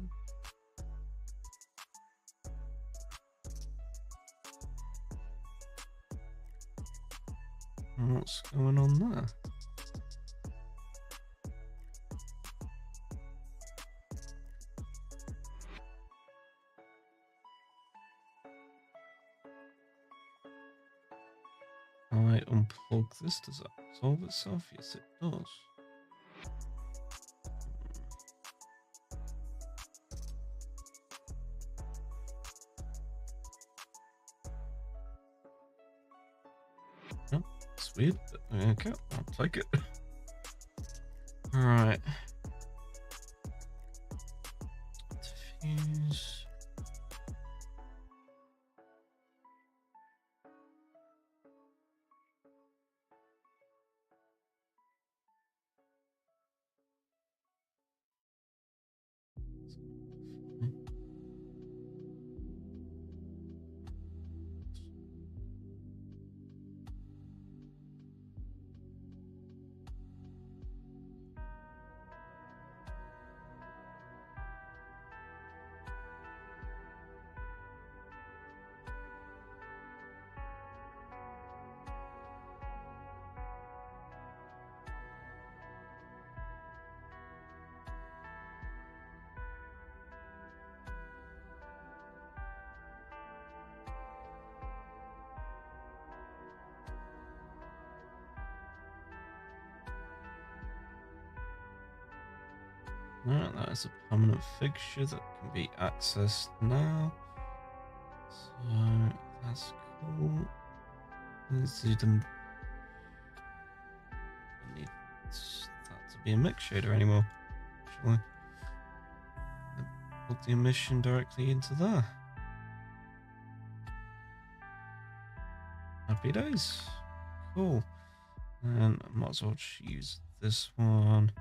What's going on there? I unplug this. Does that solve itself? Yes, it does. Oh, it's weird. Okay, I'll take it. Alright. Diffuse. Alright, that is a permanent fixture that can be accessed now. So that's cool. Let's do them. I need that to be a mix shader anymore. Actually, plug the emission directly into there. Happy days. Cool. And I might as well just use this one.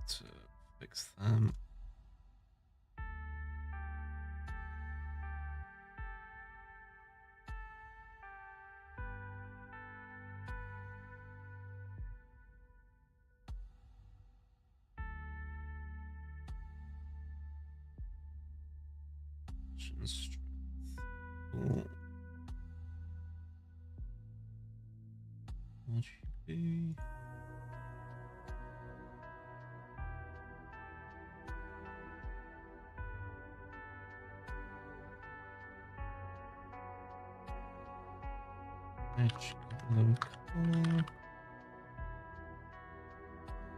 To fix them. Strength. Cool. RGB. Edge color.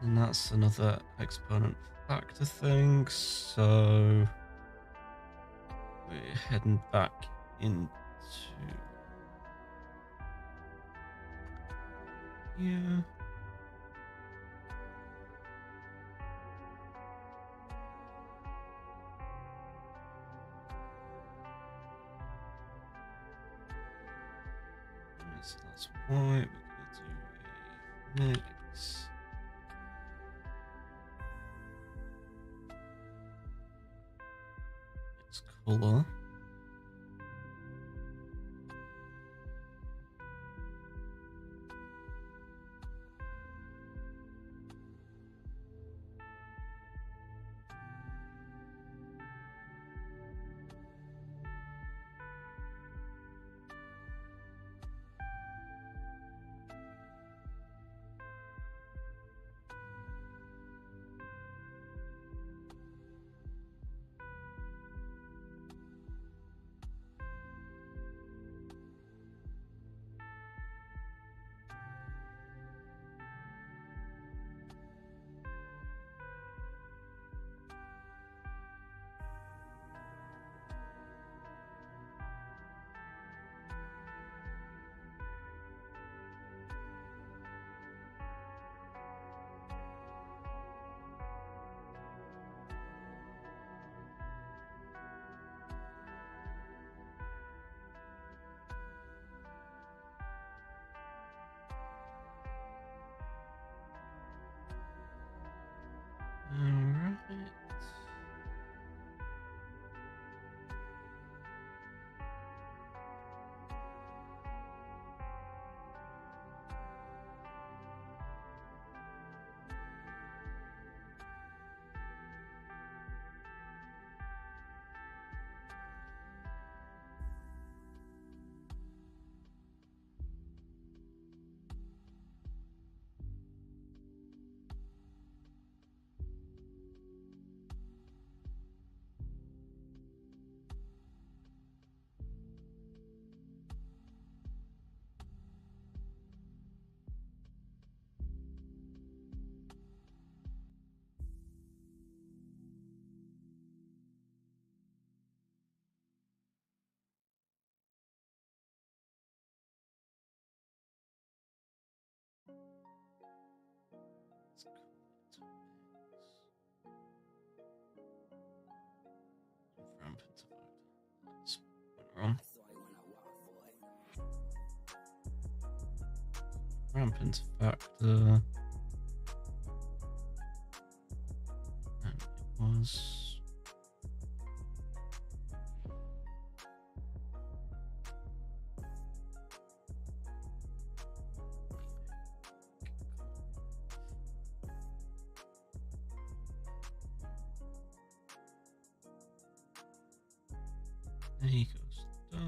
And that's another exponent factor thing, so we're heading back into here. So that's why we're going to do a mix. Mix color. ramp into factor. And it was. There he goes. Dark.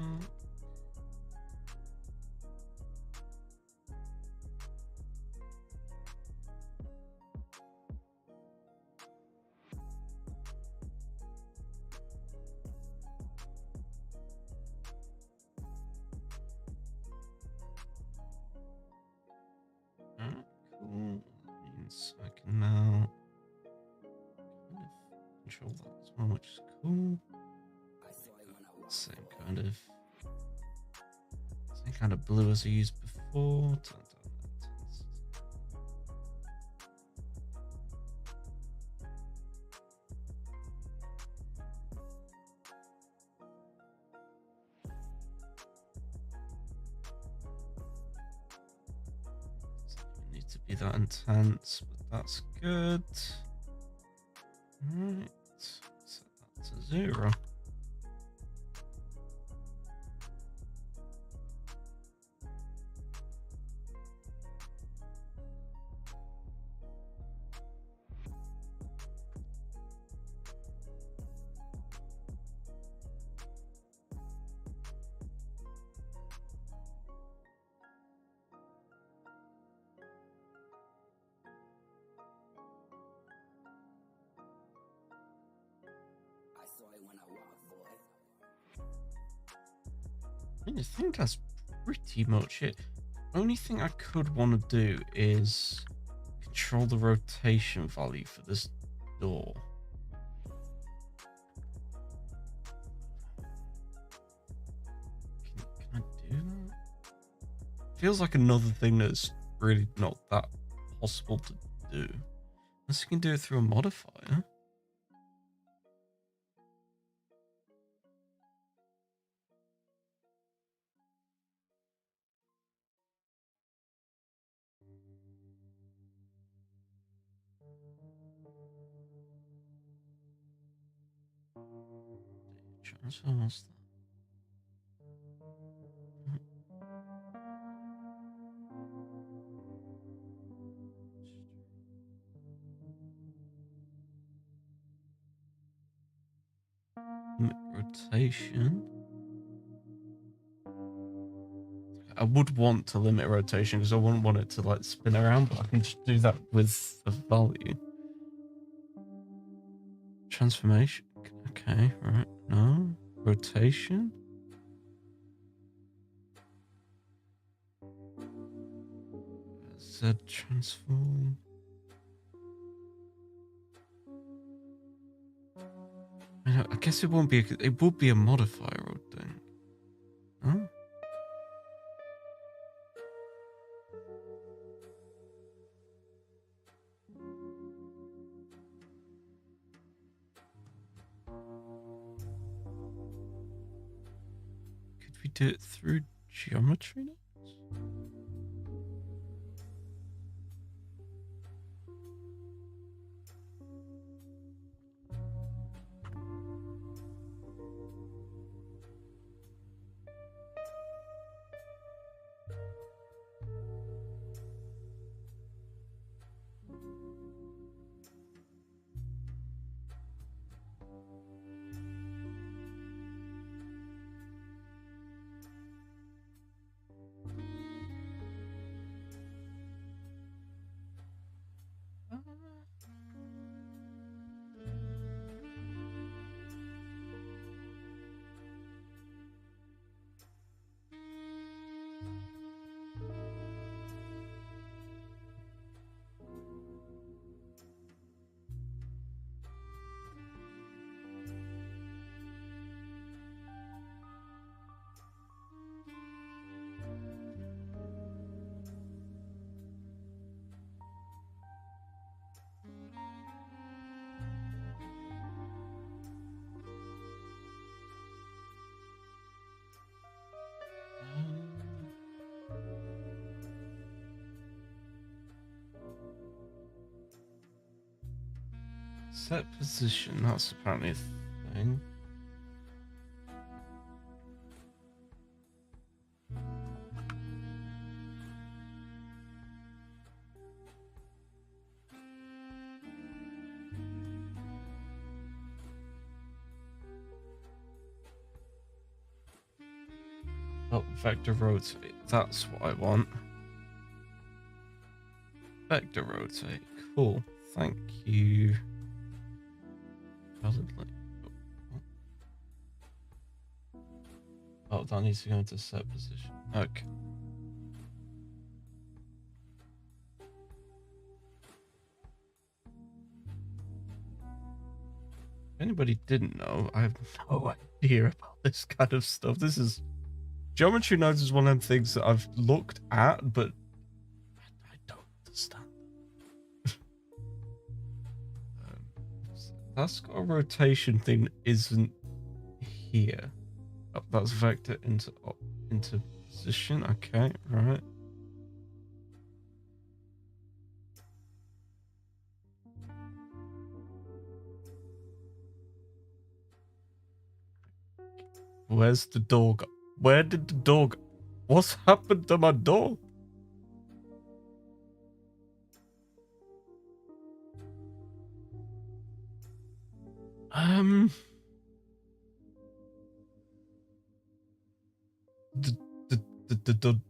Alright, cool. That means I can now kind of control that as well, which is cool. Same kind of blue as I used before. Turn down that intensity. Doesn't need to be that intense, but that's good. Alright, set that to 0. I think that's pretty much it. Only thing I could want to do is control the rotation value for this door. Can I do that? Feels like another thing that's really not that possible to do. Unless you can do it through a modifier. Transfer, what's that? Rotation. I would want to limit rotation because I wouldn't want it to like spin around, but I can just do that with the value. Transformation. Okay, right. No. Rotation. Z transform. I guess it won't be. It would be a modifier, I would think. Huh? Could we do it through geometry nodes? Set position, that's apparently a thing. Oh, vector rotate. That's what I want. Vector rotate. Cool. Thank you. Oh, that needs to go into set position. Okay. If anybody didn't know, I have no idea about this kind of stuff. This is geometry nodes is one of them things that I've looked at, but I don't understand. That's got a rotation thing that isn't here. Oh, that's vector into position. Okay, right. Where's the door go? Where did the door go? What's happened to my door? The the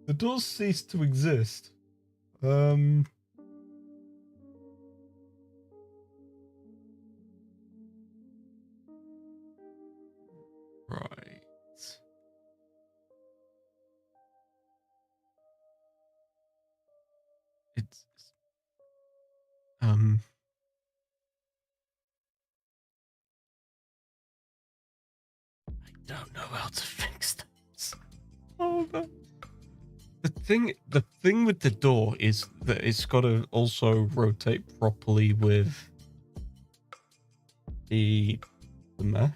the doors ceased to exist. Right. It's I don't know how to fix this. Oh no. The thing with the door is that it's got to also rotate properly with the mesh.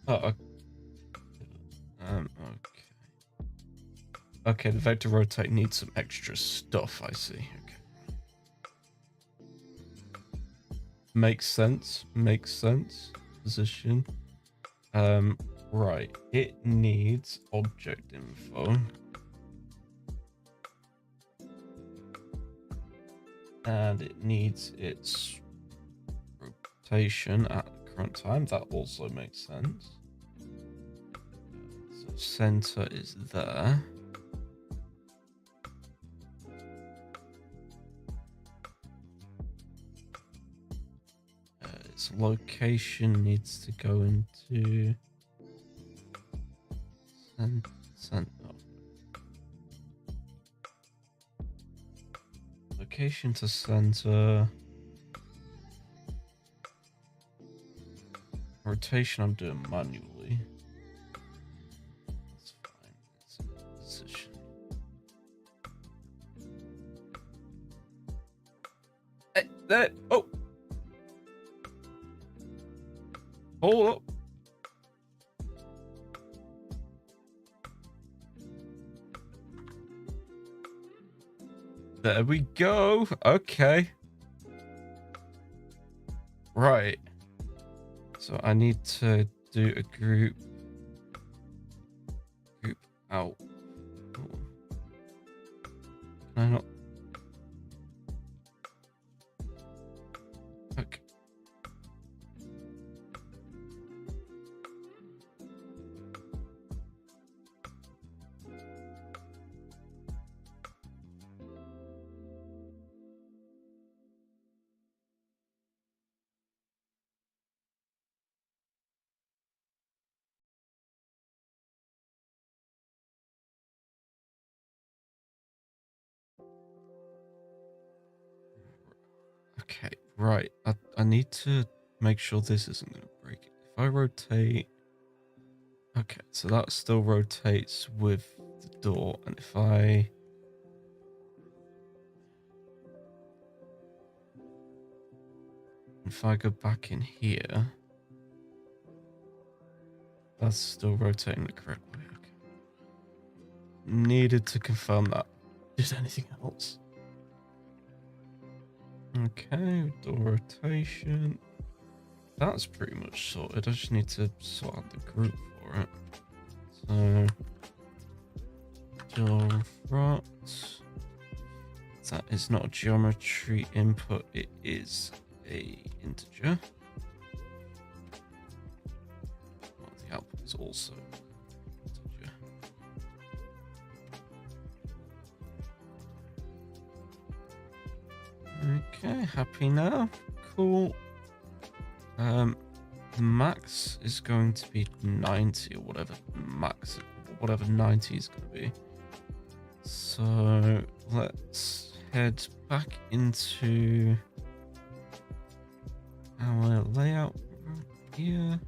Oh, okay. Okay, the vector rotate needs some extra stuff, I see. Okay. Makes sense. Makes sense. Position. Right. It needs object info. And it needs its rotation at the current time. That also makes sense. So center is there. Its location needs to go into center. Location to center. Rotation I'm doing manually. That's fine. It's in position. Hey, there. Oh. Hold up. There we go. Okay. Right. So I need to do a group out. Oh. Can I not? Okay. Okay, right. I need to make sure this isn't going to break it. If I rotate... Okay, so that still rotates with the door. And if I... if I go back in here, that's still rotating the correct way. Okay. Needed to confirm that. Did anything else? Okay, door rotation. That's pretty much sorted. I just need to sort out the group for it. So, door rot. That is not a geometry input, it is a integer. Well, the output is also integer. Okay, happy now. Cool. The max is going to be 90 or whatever whatever 90 is going to be. So let's head back into our layout here.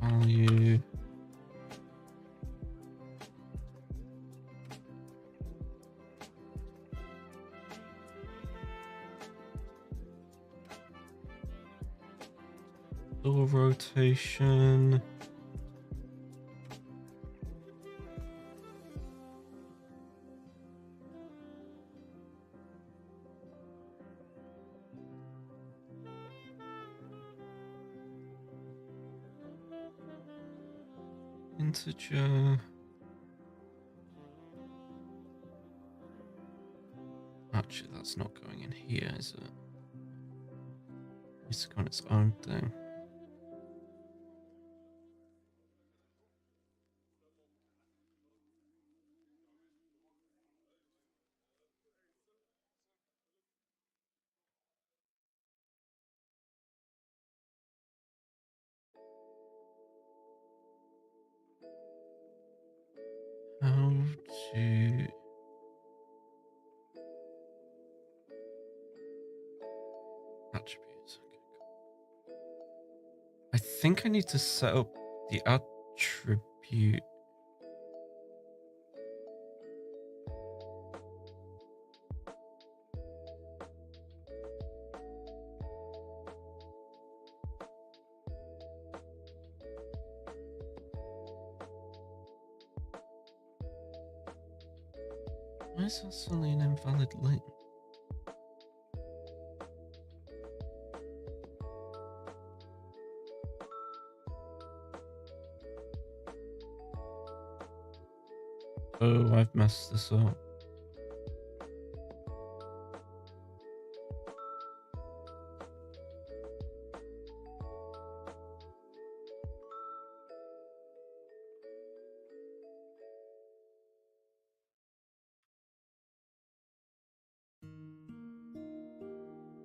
Value. Door rotation. Integer. Actually, that's not going in here, is it? It's got its own thing. How to attributes. Okay, cool. I think I need to set up the attribute. Why is that suddenly an invalid link? Oh, I've messed this up.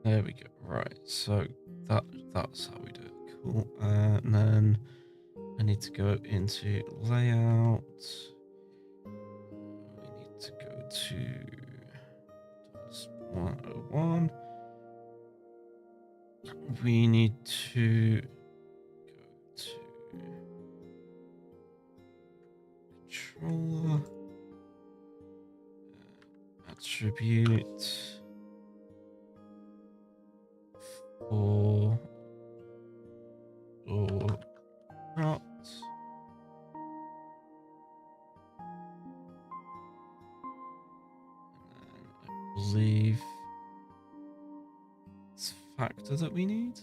There we go. Right, so that's how we do it. Cool. And then I need to go into layout. We need to go to 101. We need to go to controller, attribute for or not. And I believe it's a factor that we need.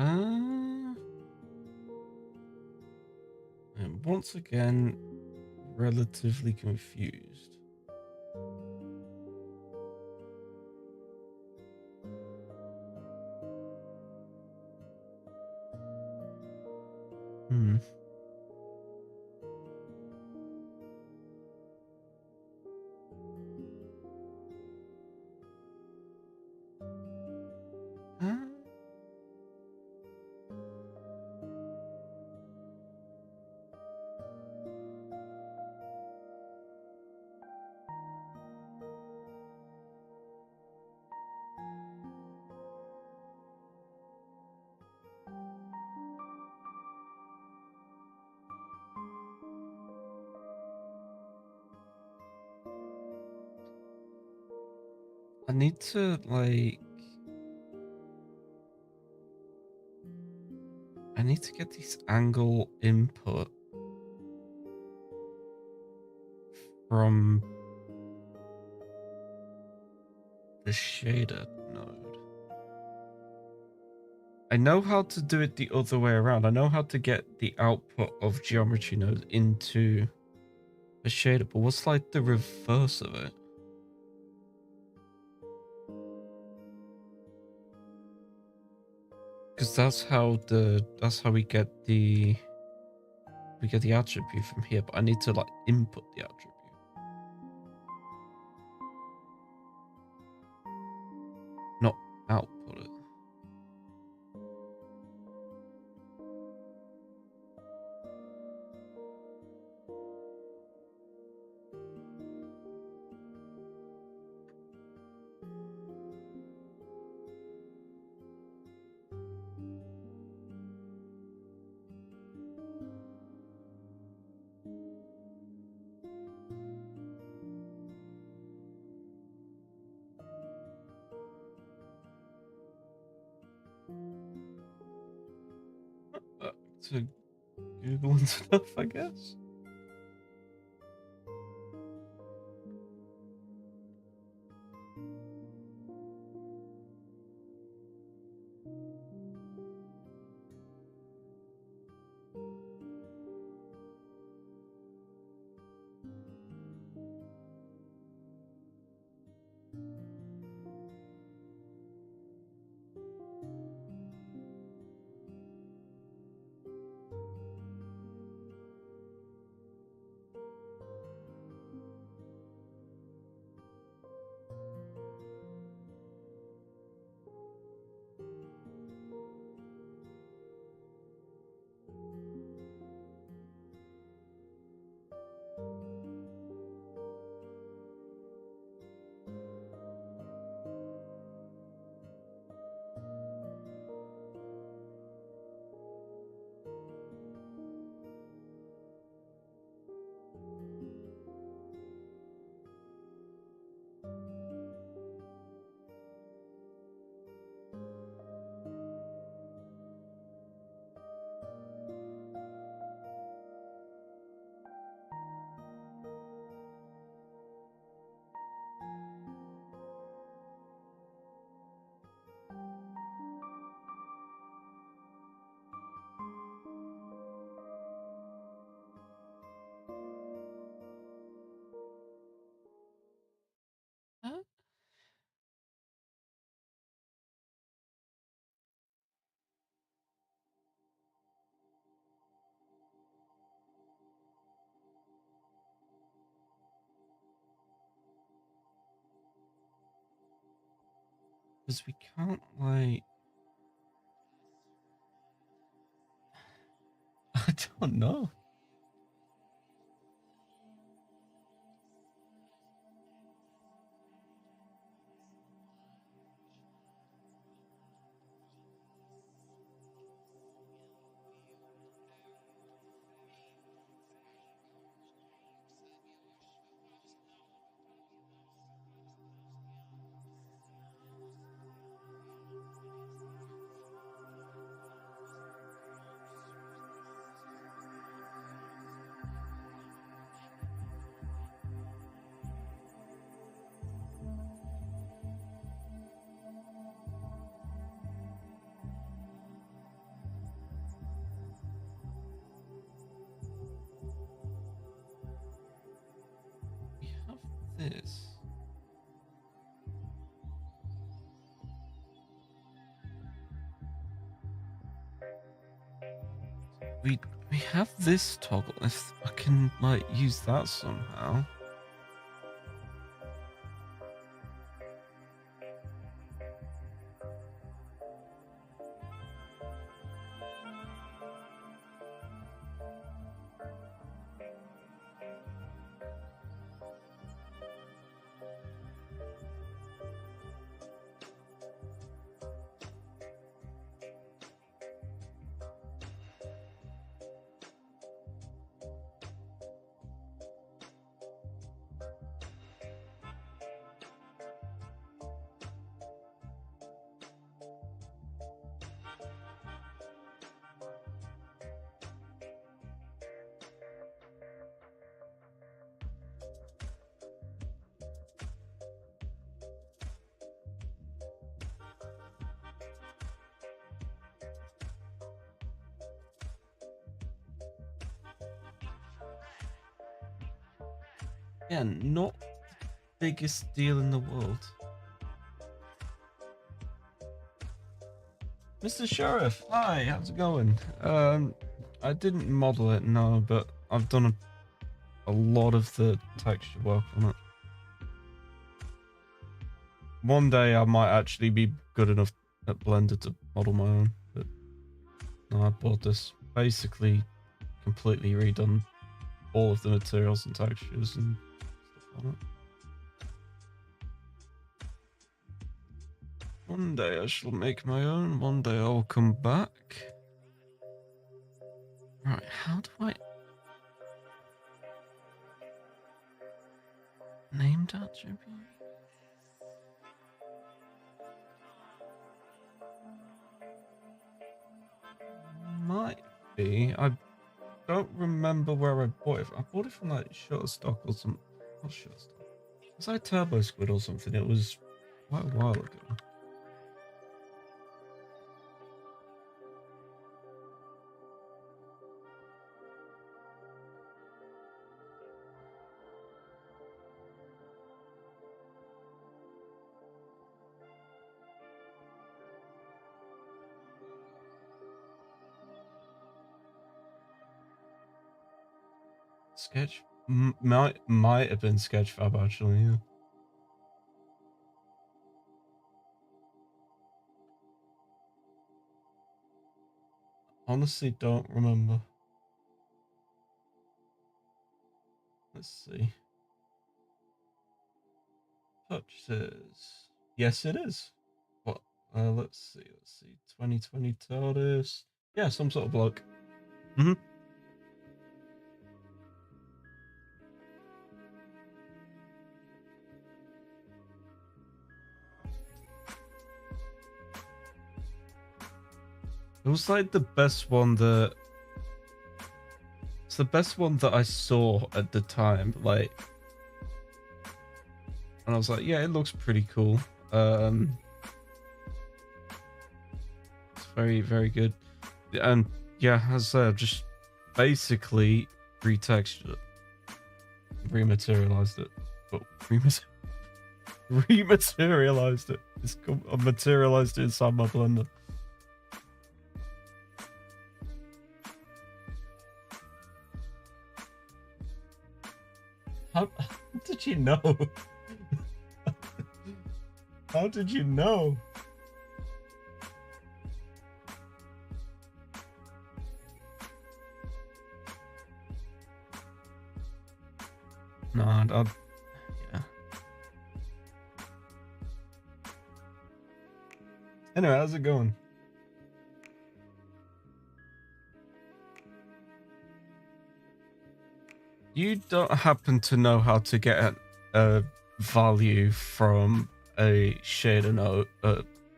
And once again, relatively confused. Hmm. Uh, I need to I need to get this angle input from the shader node. I know how to do it the other way around. I know how to get the output of geometry nodes into a shader, but what's like the reverse of it? Because that's how we get the attribute from here, but I need to like input the attribute. Not output it. To Google and stuff, I guess. Huh? Because we can't like. I don't know. this? We have this toggle. If I can like use that somehow. Yeah, not the biggest deal in the world. Mr. Sheriff, hi, how's it going? I didn't model it, no, but I've done a lot of the texture work on it. One day I might actually be good enough at Blender to model my own, but no, I bought this basically completely redone all of the materials and textures and stuff on it. One day I shall make my own, one day I'll come back. Right, how do I... Named attribute? Might be. I don't remember where I bought it from. I bought it from like Shutterstock or something. Not Shutterstock. It was like Turbo Squid or something. It was quite a while ago. Sketch might have been Sketchfab actually. Yeah. Honestly, don't remember. Let's see. Purchases. Yes, it is. What? Let's see. 2020 TARDIS. Yeah, some sort of bloke. Mm-hmm. It was like the best one that... It's the best one that I saw at the time, like... And I was like, yeah, it looks pretty cool. It's very, very good. And yeah, as I said, I've just basically retextured it. Rematerialized it. Well, rematerialized it. I've materialized it inside my Blender. How did you know? How did you know? Nah, yeah. Anyway, how's it going? You don't happen to know how to get a value from a shader node,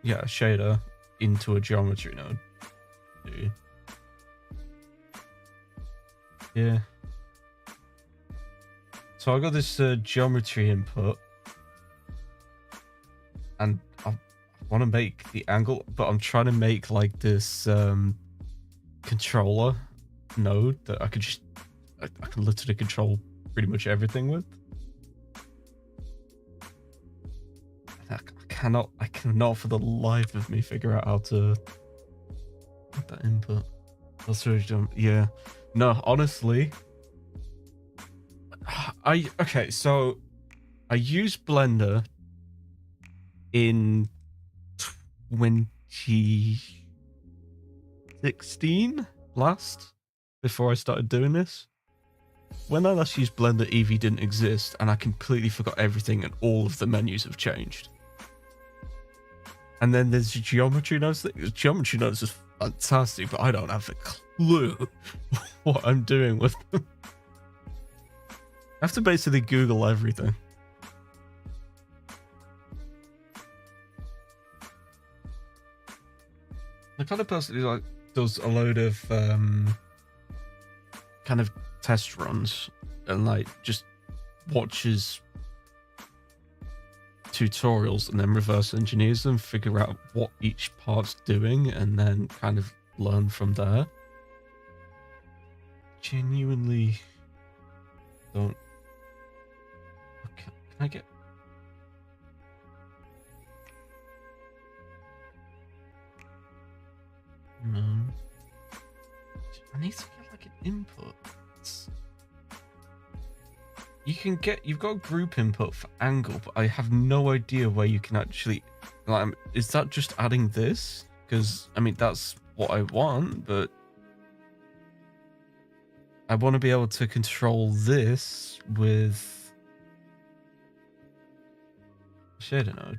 yeah, a shader into a geometry node, do you? Yeah. So I got this geometry input, and I want to make the angle, but I'm trying to make like this controller node that I could just, I can literally control pretty much everything with. cannot for the life of me figure out how to put that input. That's really dumb. Yeah. No, honestly, okay, so I used Blender in 2016 last, before I started doing this. When I last used Blender, Eevee didn't exist, and I completely forgot everything, and all of the menus have changed. And then there's geometry nodes. Geometry nodes is fantastic, but I don't have a clue what I'm doing with them. I have to basically Google everything. The kind of person who like does a load of kind of test runs and like just watches tutorials and then reverse engineers them, figure out what each part's doing, and then kind of learn from there. Genuinely don't. Okay, can I get? No. I need to get like an input. You've got group input for angle, but I have no idea where you can actually, like, is that just adding this? Because, I mean, that's what I want, but I want to be able to control this with, actually, I don't know.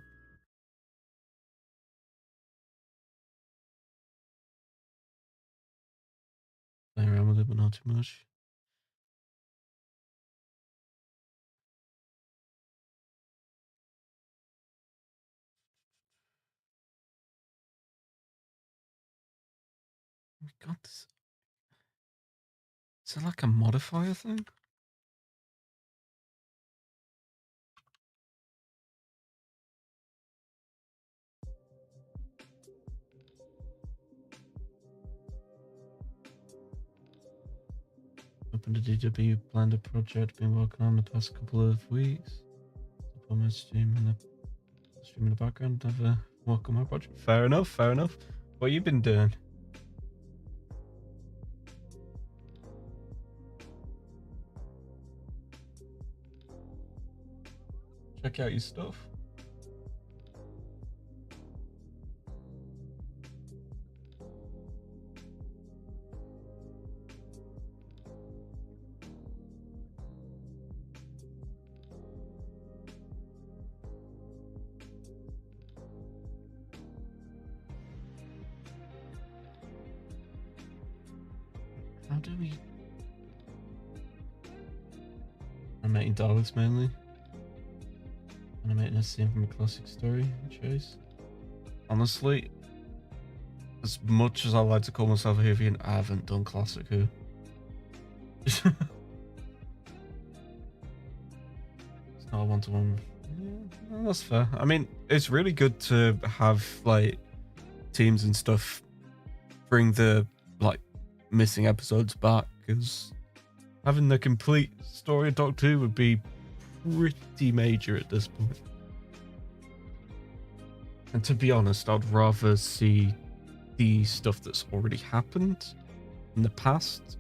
Play around with it, but not too much. Oh my god, this... Is it like a modifier thing? Open the DW Blender project, been working on the past couple of weeks. Up on my stream in the background, never work on my project. Fair enough, fair enough. What you been doing? Check out your stuff. How do we... Animating dialogues mainly. Animating a scene from a classic story. Chase. Honestly, as much as I like to call myself a Whovian, I haven't done classic Who. It's not a one-to-one. Yeah, that's fair. I mean, it's really good to have like teams and stuff bring the like missing episodes back, because having the complete story of Doctor Who would be pretty major at this point. And to be honest, I'd rather see the stuff that's already happened in the past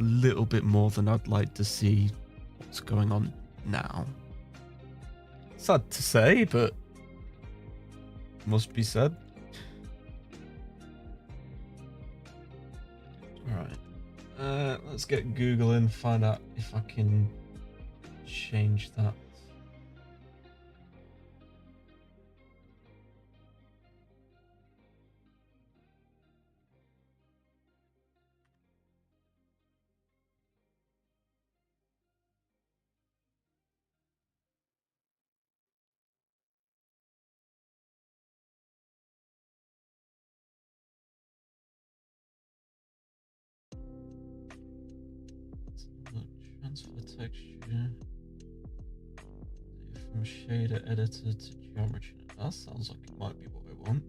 a little bit more than I'd like to see what's going on now. Sad to say, but must be said. Alright. Let's get Google in, find out if I can change that. Transfer texture from shader editor to geometry. That sounds like it might be what I want.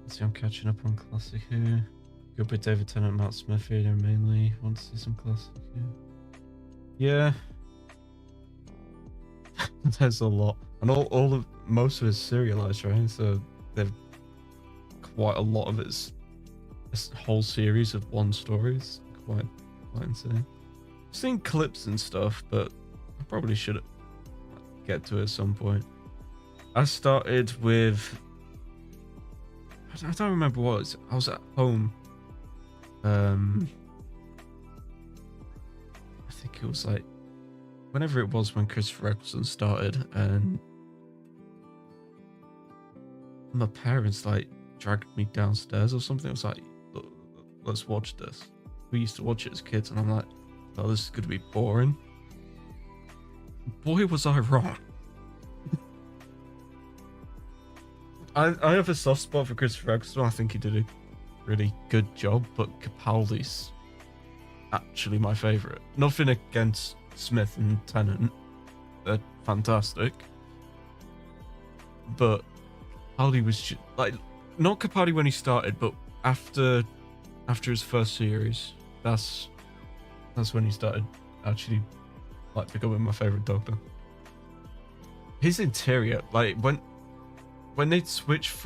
Let's see, I'm catching up on classic Who. Good with David Tennant, Matt Smith here mainly. Want to see some classic Who? Yeah. There's a lot, and most of it's serialized, right? So they've quite a lot of it's this whole series of one story. It's quite insane. I've seen clips and stuff, but I probably should get to it at some point. I started with I don't remember what it was. I was at home. I think it was like whenever it was when Christopher Eccleston started, and my parents like dragged me downstairs or something. It was like, "Look, let's watch this." We used to watch it as kids, and I'm like, "Oh, this is gonna be boring." Boy, was I wrong. I have a soft spot for Christopher Eccleston. I think he did a really good job, but Capaldi's actually my favorite. Nothing against Smith and Tennant. They're fantastic. But Capaldi was just, like, not Capaldi when he started, but after his first series, that's when he started actually like becoming my favorite Doctor. His interior, like when they switched it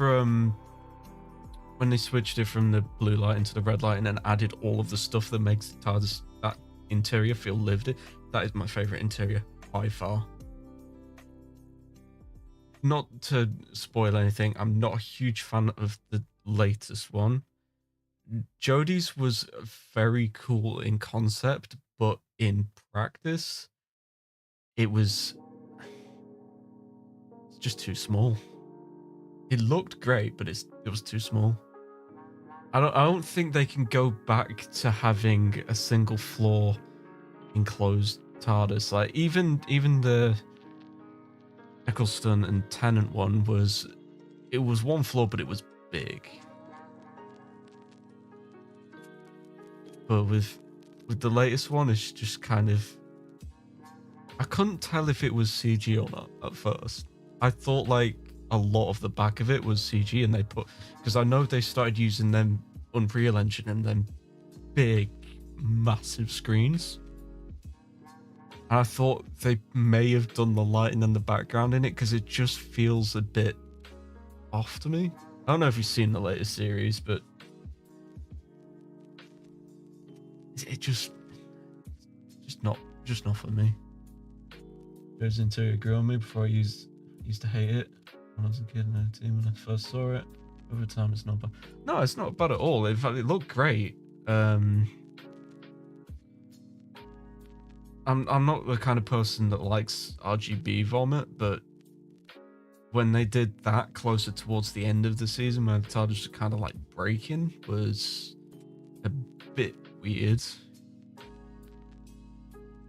from the blue light into the red light and then added all of the stuff that makes the TARDIS, that interior feel lived in, that is my favorite interior by far. Not to spoil anything, I'm not a huge fan of the latest one. Jodie's was very cool in concept, but in practice, it's just too small. It looked great, but it was too small. I don't think they can go back to having a single floor enclosed TARDIS. Like even the Eccleston and Tennant one was one floor, but it was big. But with the latest one, it's just kind of, I couldn't tell if it was CG or not at first. I thought like a lot of the back of it was CG, and because I know they started using them Unreal Engine and them big, massive screens. And I thought they may have done the lighting and the background in it because it just feels a bit off to me. I don't know if you've seen the latest series, but it just not for me. Goes interior grew on me before I used to hate it when I was a kid and a teen when I first saw it. Over time, it's not bad. No, it's not bad at all. In fact, it looked great. I'm not the kind of person that likes RGB vomit, but when they did that closer towards the end of the season, where the TARDIS was kind of like breaking, was a bit weird.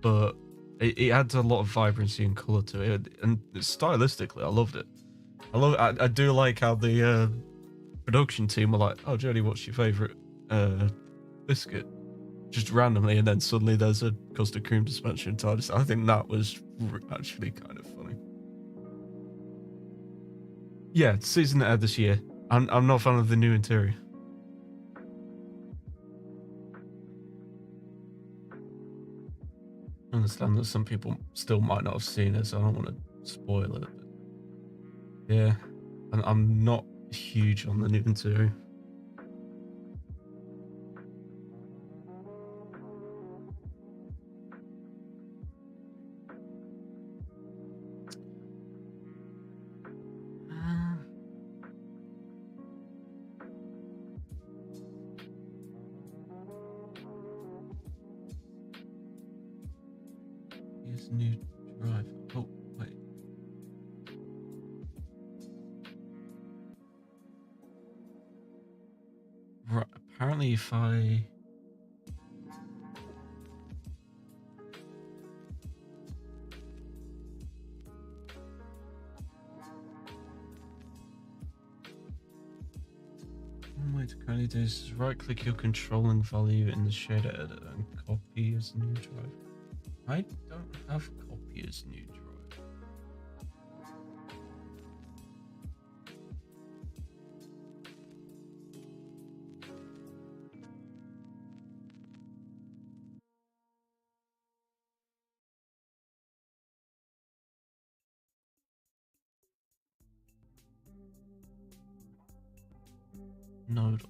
But it adds a lot of vibrancy and color to it, and stylistically, I loved it. I do like how the production team were like, "Oh, Jodie, what's your favorite biscuit?" Just randomly, and then suddenly there's a custard cream dispenser in TARDIS. I think that was actually kind of funny. Yeah, season that aired this year. I'm not a fan of the new interior. I understand that some people still might not have seen it, so I don't want to spoil it. But yeah, and I'm not huge on the new interior. Here's new drive. Oh, wait. Right, apparently if I... One way to currently do this is right-click your controlling value in the shader editor and copy as new drive. I don't have copy as new drive. node.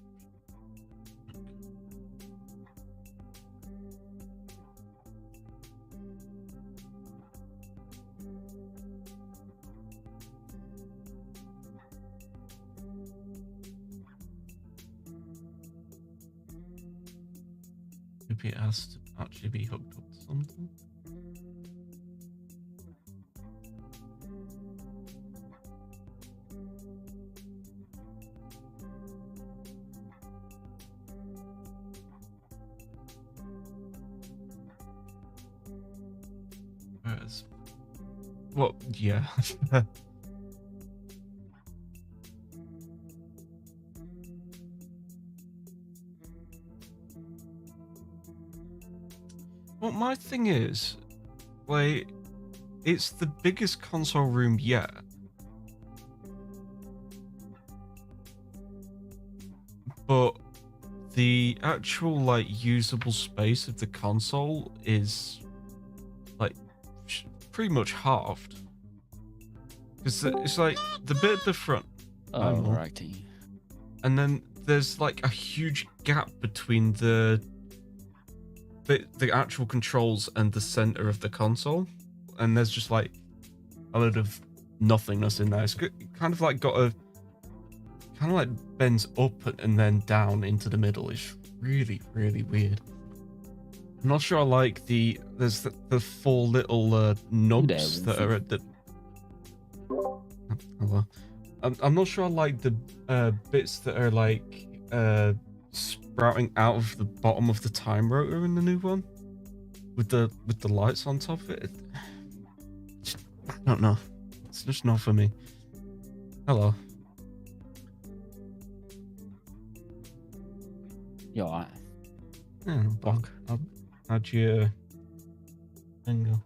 Maybe it has to actually be hooked up to something. Whereas, well, yeah. Well, my thing is, like, it's the biggest console room yet. But the actual, like, usable space of the console is, like, pretty much halved. Because it's like the bit at the front. Alrighty. And then there's like a huge gap between the actual controls and the center of the console, and there's just like a load of nothingness in there. It's kind of like bends up and then down into the middle. It's really, really weird. I'm not sure I like there's the four little nubs that are at the. Hello. I'm not sure I like the bits that are like sprouting out of the bottom of the time rotor in the new one, with the lights on top of it. I don't know. It's just not for me. Hello. You alright? Yeah, how'd you go?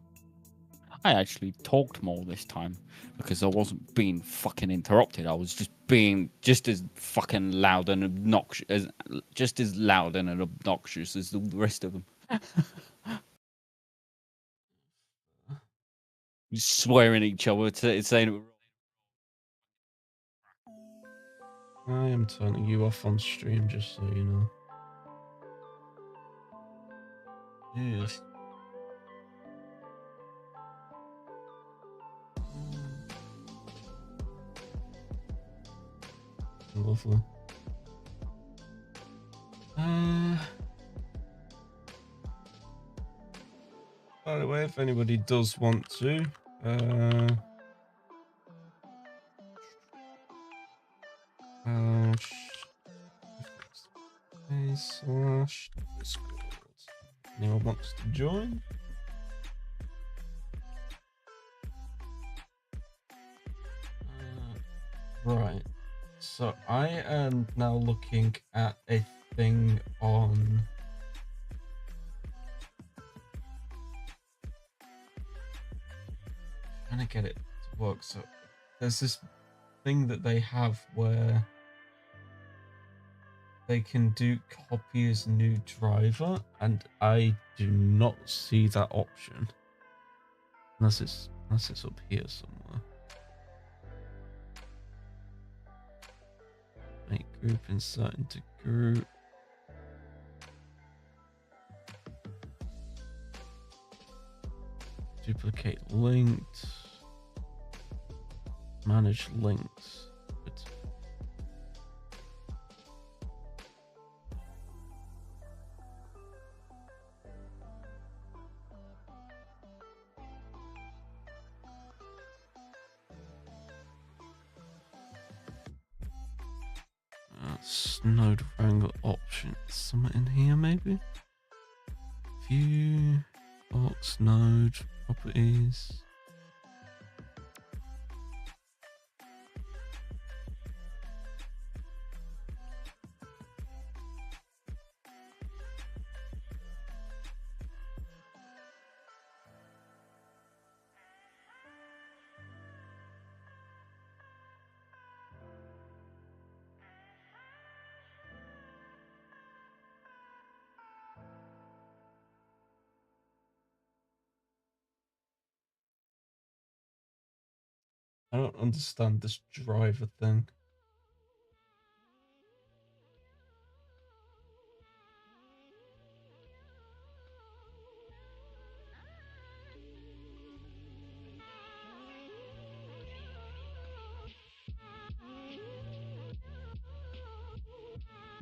I actually talked more this time because I wasn't being fucking interrupted. I was just being just as fucking loud and obnoxious, just as loud and obnoxious as the rest of them. Swearing at each other, saying. I am turning you off on stream, just so you know. Yes. Lovely. By the way, if anybody does want to, slash Discord. Anyone wants to join? Right. So I am now looking at a thing on. Trying to get it to work. So there's this thing that they have where they can do copy as new driver, and I do not see that option unless it's up here somewhere. Make group, insert into group. Duplicate linked. Manage links. Node wrangle option. Somewhere in here, maybe? View, box, node, properties. I don't understand this driver thing.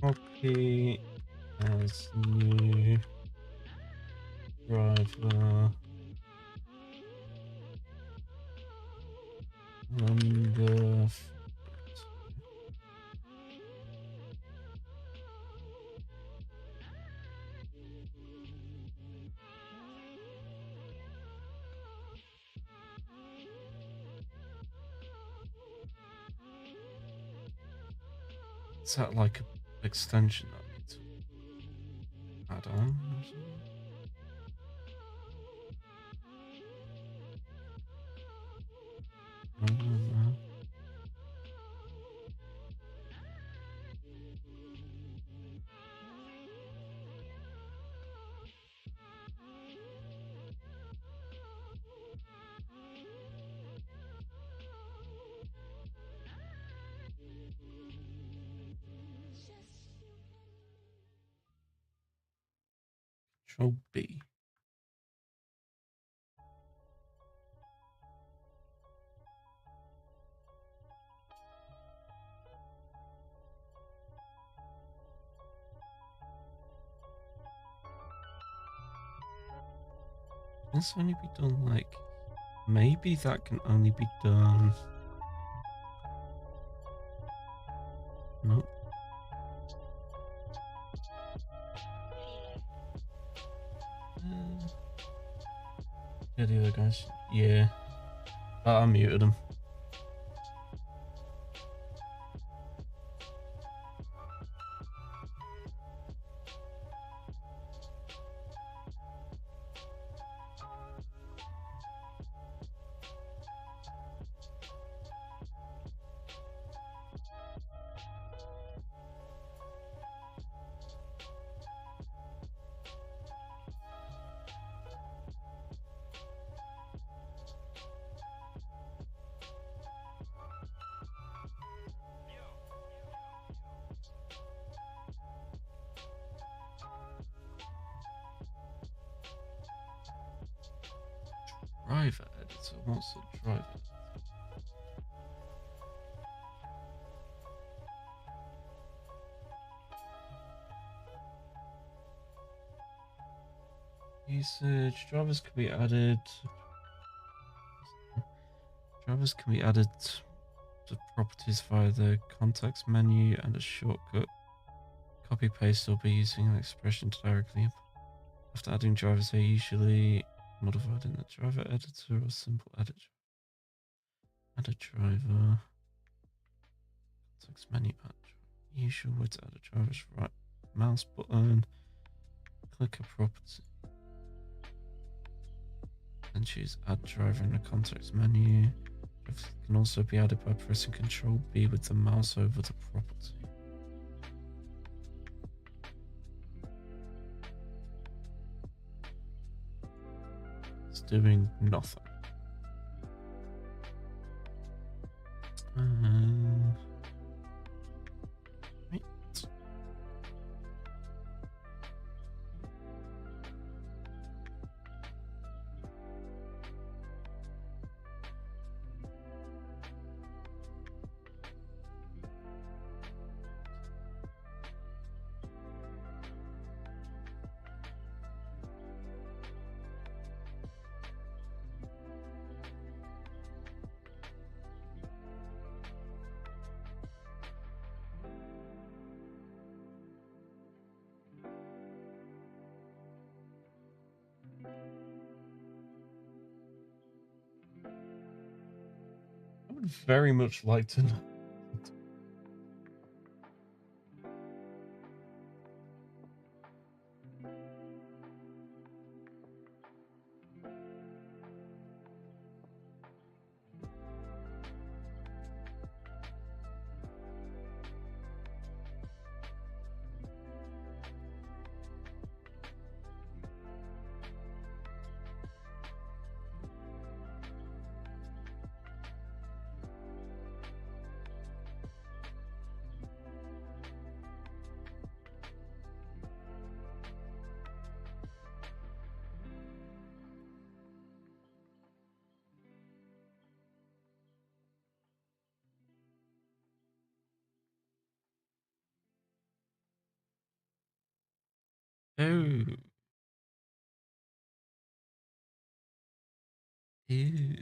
Copy as new driver number. Is that like an extension that I need to add on? Or something? No. Control B. Can this only be done like... Maybe that can only be done... Nope. Yeah, the other guys. Yeah. I muted them. Driver editor. What's the driver? Usage. Drivers can be added. Drivers can be added to properties via the context menu and a shortcut. Copy paste or be using an expression directly. After adding drivers, they are usually modified in the driver editor or simple edit. Add a driver. Context menu. Add usual way to add a driver's right mouse button. Click a property. And choose add driver in the context menu. Drivers can also be added by pressing Ctrl B with the mouse over the property. It's doing nothing. Right. I would very much like to know. Oh. Ew.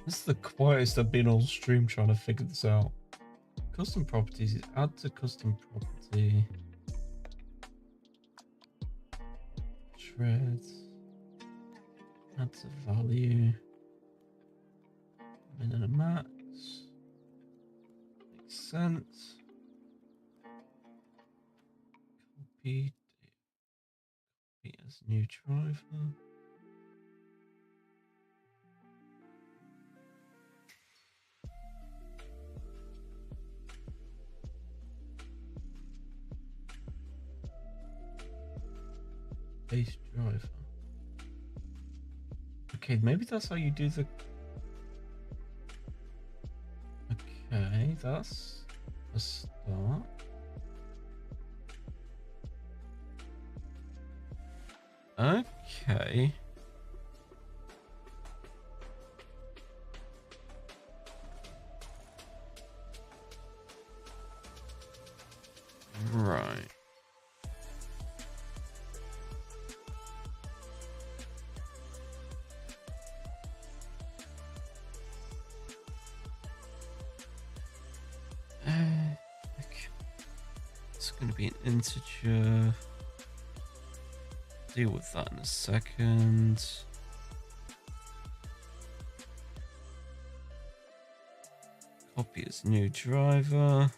This is the quietest I've been all stream trying to figure this out. Custom properties, add to custom property. Shreds. Add to value. Min and a max. Makes sense. Copy. Copy as new driver. Base driver. Okay, maybe that's how you do the. Okay, that's a start. Okay. Right. Okay. It's going to be an integer. Deal with that in a second. Copy as new driver.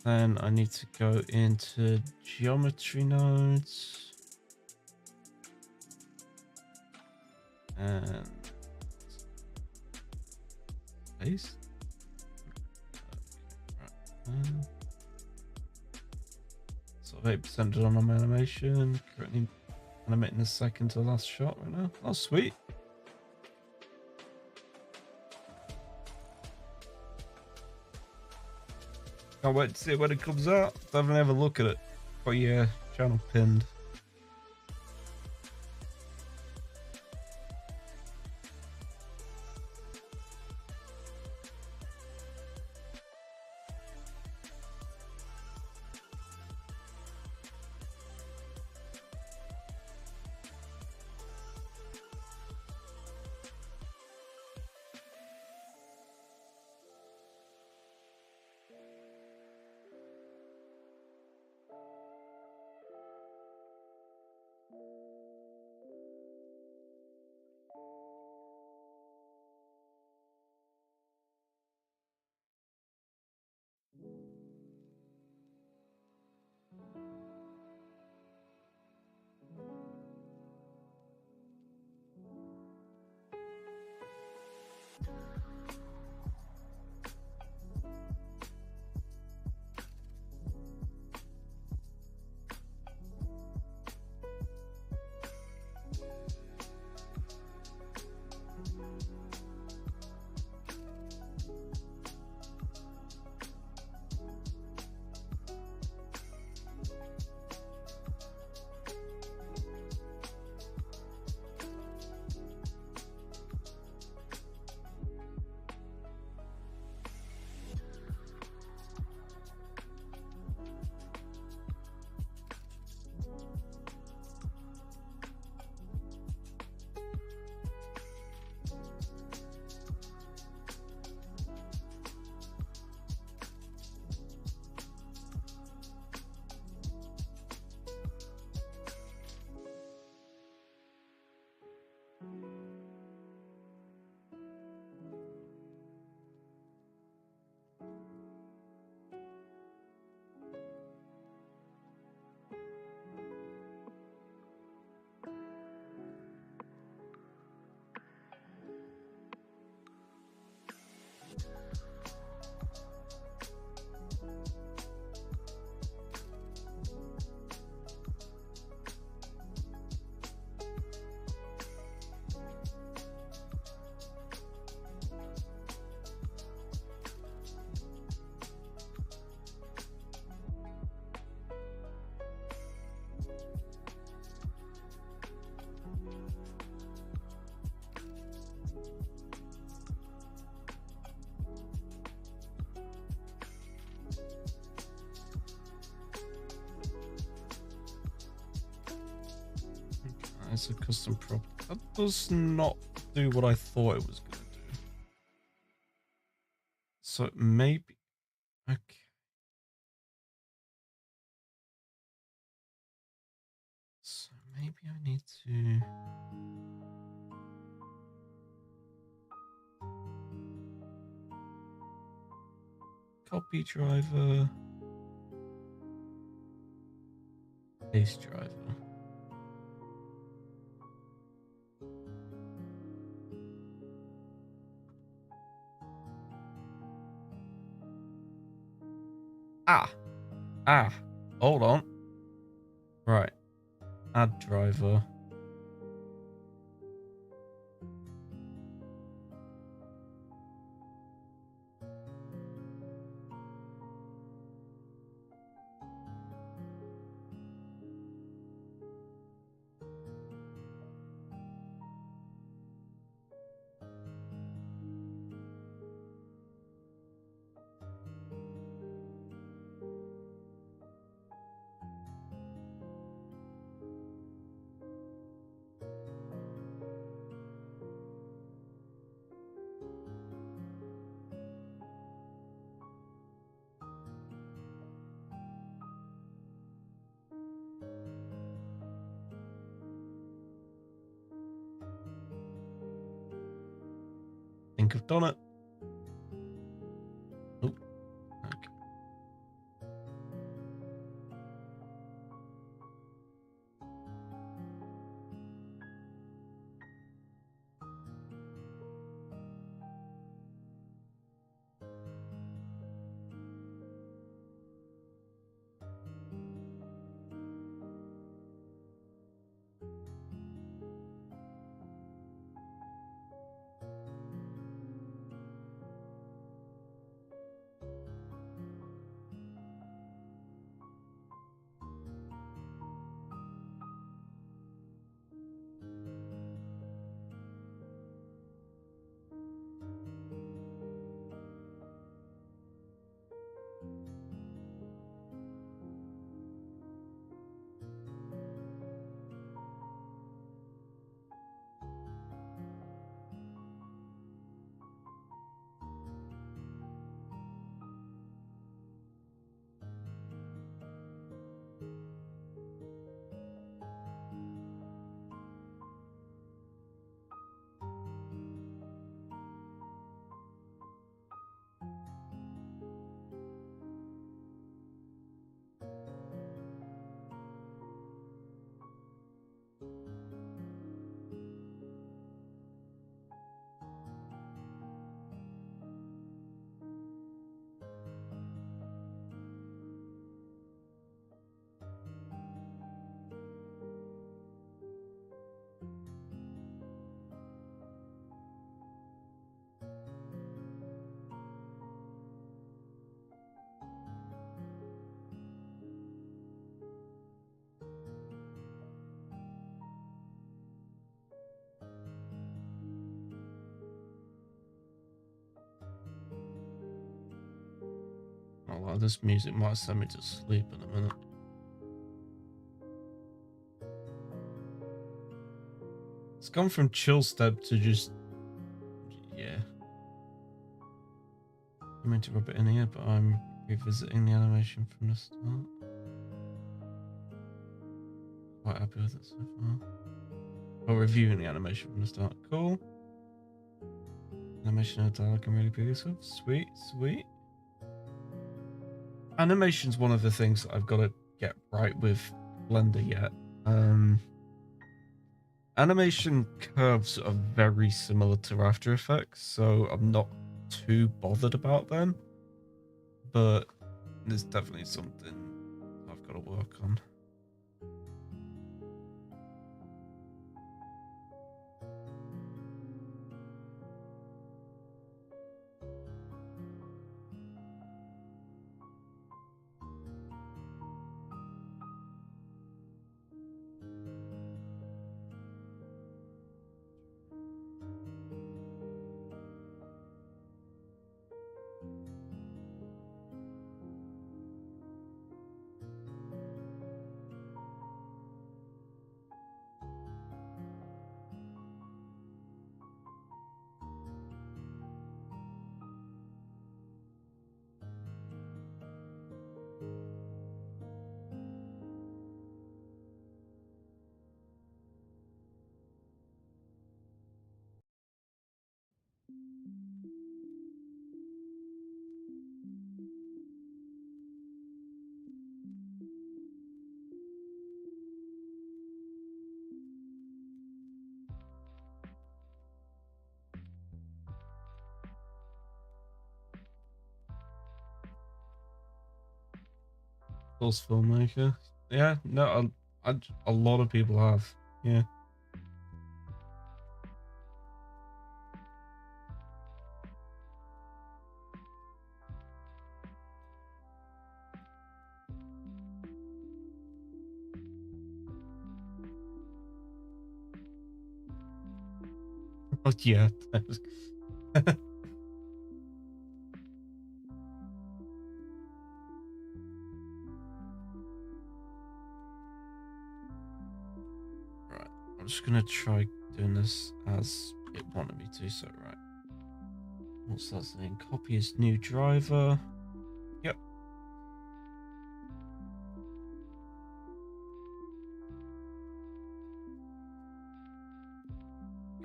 Then I need to go into geometry nodes. And paste. Okay, right. So 8% done on my animation. Currently animating the second to last shot right now. Oh, sweet. Can't wait to see it when it comes out. Definitely have a look at it. Got your channel pinned. It's a custom prop. That does not do what I thought it was going to do. So maybe... Okay. So maybe I need to... Copy driver. Paste driver. Hold on. Right. Add driver. Think I've done it. Oh, okay. Oh, wow, this music might send me to sleep in a minute. It's gone from chill step to just... Yeah. I meant to rub it in here, but I'm revisiting the animation from the start. Quite happy with it so far. Oh, reviewing the animation from the start. Cool. Animation and dialogue I'm really pleased with. Sweet, sweet. Animation's one of the things that I've got to get right with Blender yet. Animation curves are very similar to After Effects, so I'm not too bothered about them. But there's definitely something I've got to work on. Source filmmaker. Yeah, no, a lot of people have. Yeah. Oh, yeah. Right. I'm just gonna try doing this as it wanted me to. So, right. What's that saying? Copy as new driver. Yep.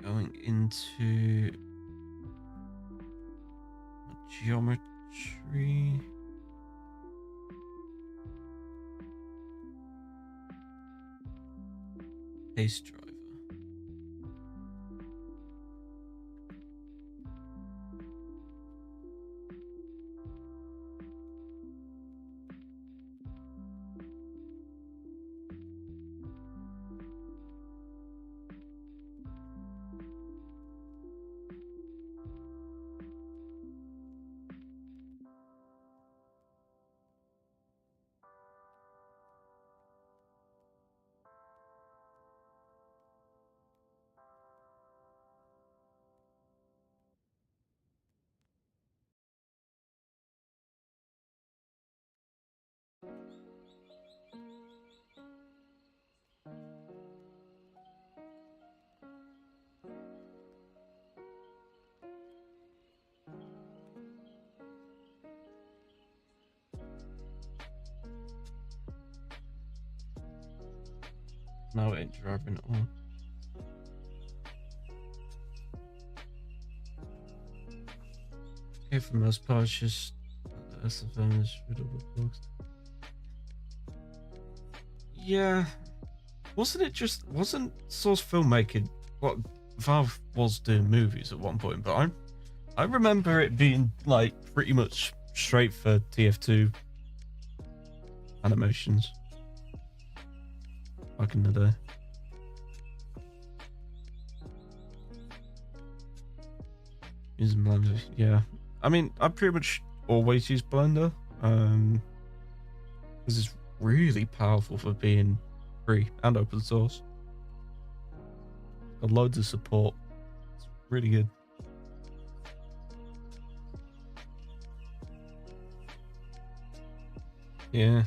Going into geometry. Paste driver. No, it ain't driving at all. Okay, for the most part, it's just SFM is readable books. Yeah, wasn't Source filmmaking what Valve was doing movies at one point? But I remember it being like pretty much straight for TF2 animations back in the day. Using Blender, yeah. I mean, I pretty much always use Blender. This is really powerful for being free and open source. Got loads of support. It's really good. Yeah.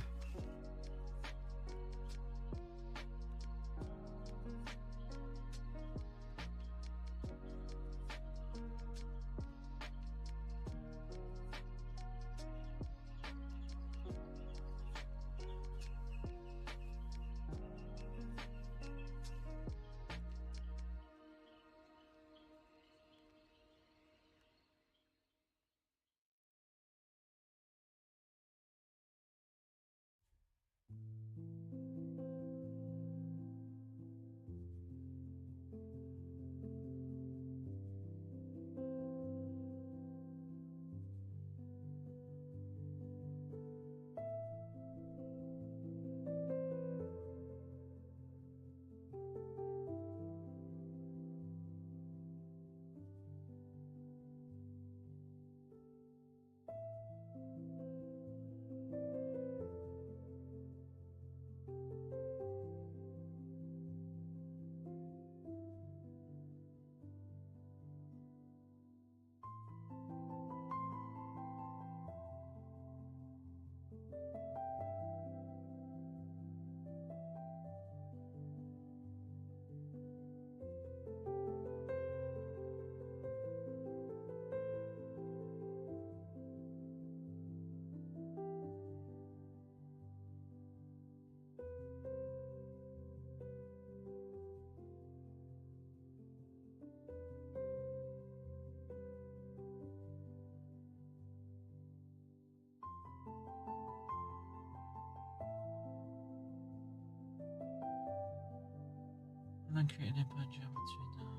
And then create an input geometry now.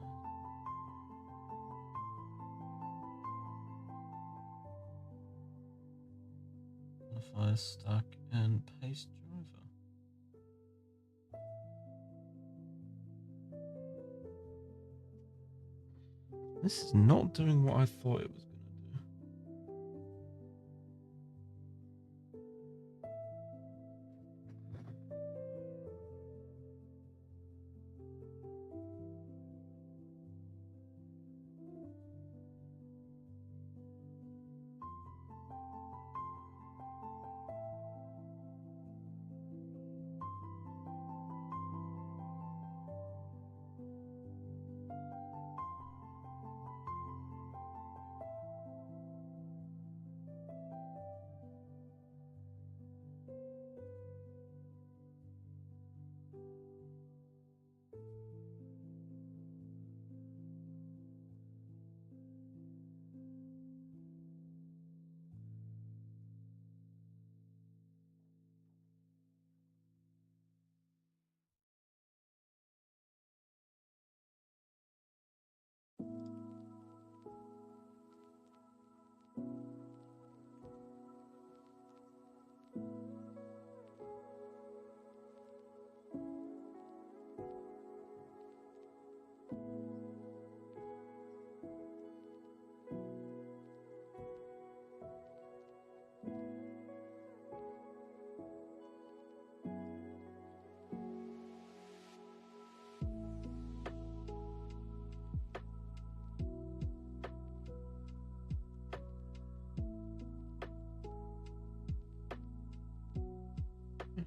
Modify stack and paste This is not doing what I thought it was going to do.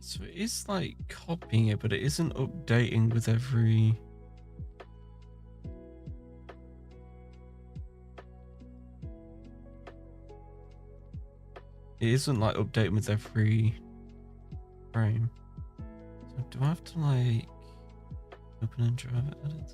So it is like copying it, but it isn't updating with every... It isn't like updating with every frame. So do I have to like open and drive it edit?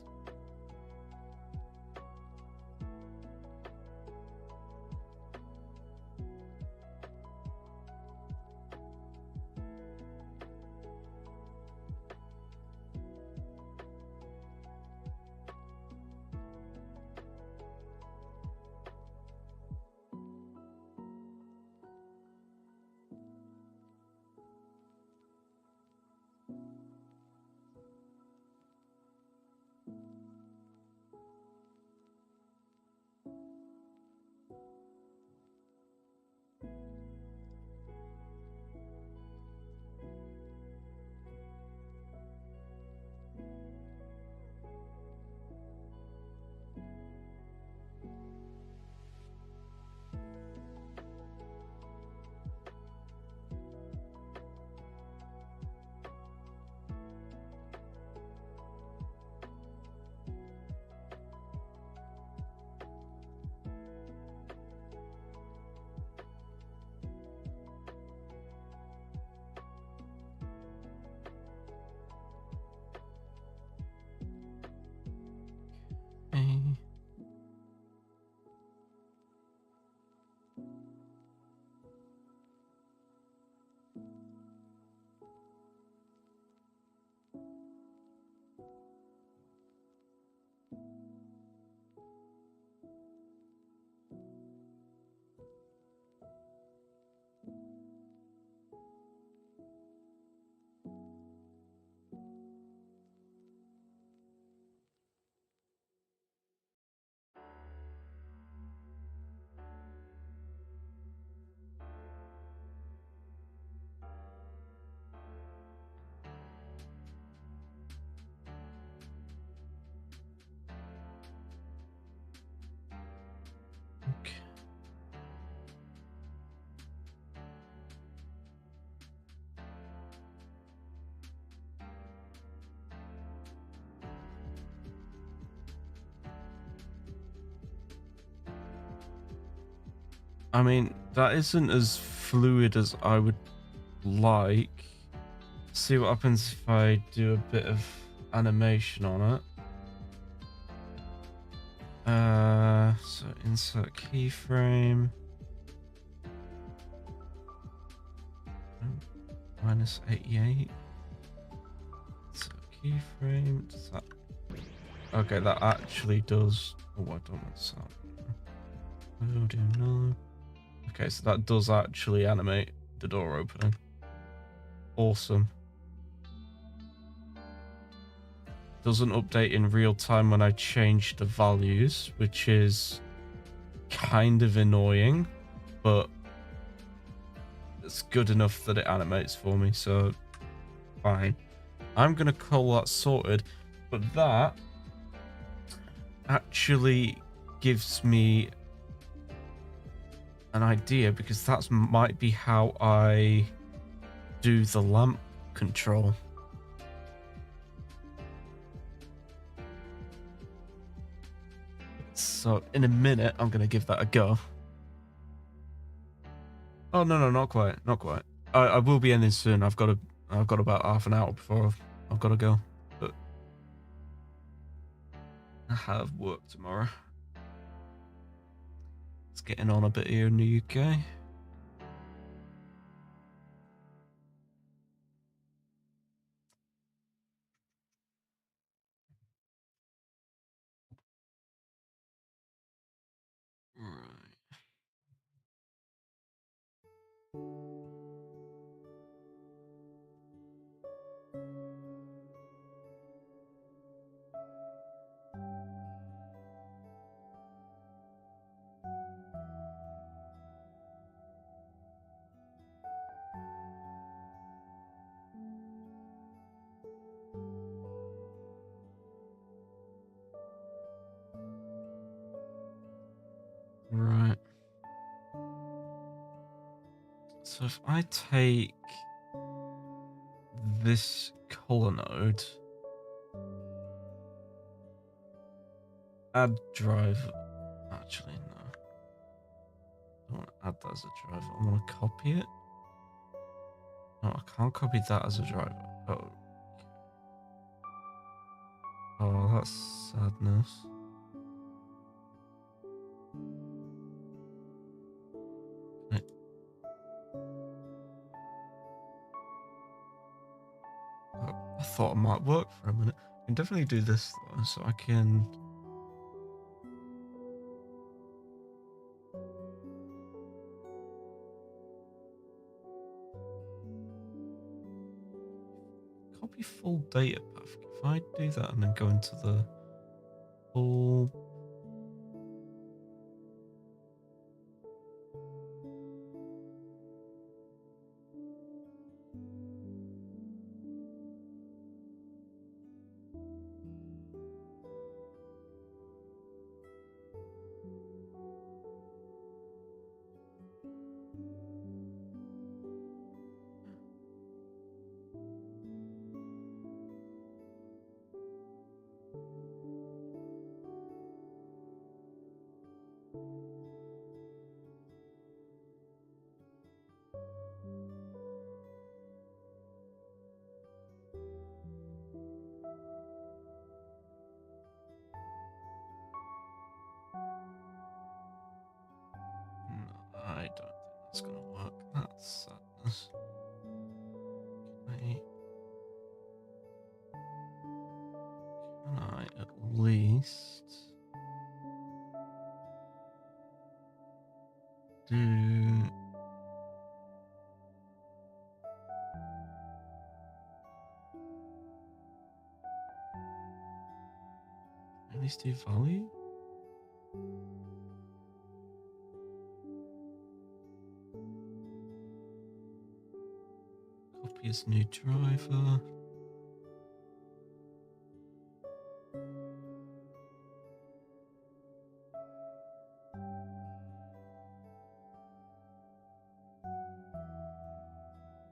Okay. Okay. I mean, that isn't as fluid as I would like. See what happens if I do a bit of animation on it. So insert keyframe. -88. So keyframe. Does that... Okay, that actually does. Oh, I don't want that. Oh dear, no. Okay, so that does actually animate the door opening. Awesome. doesn't update in real time when I change the values, which is kind of annoying, but it's good enough that it animates for me, so fine. I'm gonna call that sorted, but that actually gives me an idea, because that might be how I do the lamp control. So in a minute, I'm gonna give that a go. Oh no, not quite, not quite. I will be ending soon. I've got about half an hour before I've got to go. But I have work tomorrow. It's getting on a bit here in the UK. Right. Right. So if I take this color node, add driver. Actually, no. I don't want to add that as a driver. I want to copy it. No, I can't copy that as a driver. Oh. Oh, that's sadness. I thought it might work for a minute. I can definitely do this though, so I can. Copy full data path. If I do that and then go into the full. No, I don't think that's gonna work. That's sadness. Can I at least do? At least do value? Copy as new driver.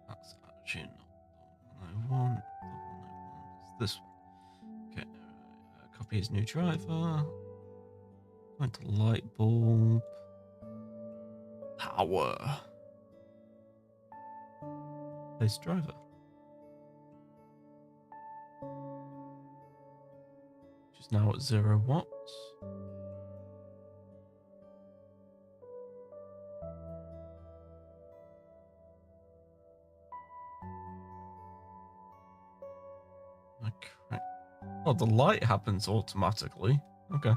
That's actually not the one I want. The one I want is this one. Okay. Copy as new driver. Go into light bulb. Power. Place driver. Which is now at 0 watts. Okay. Oh, the light happens automatically. Okay.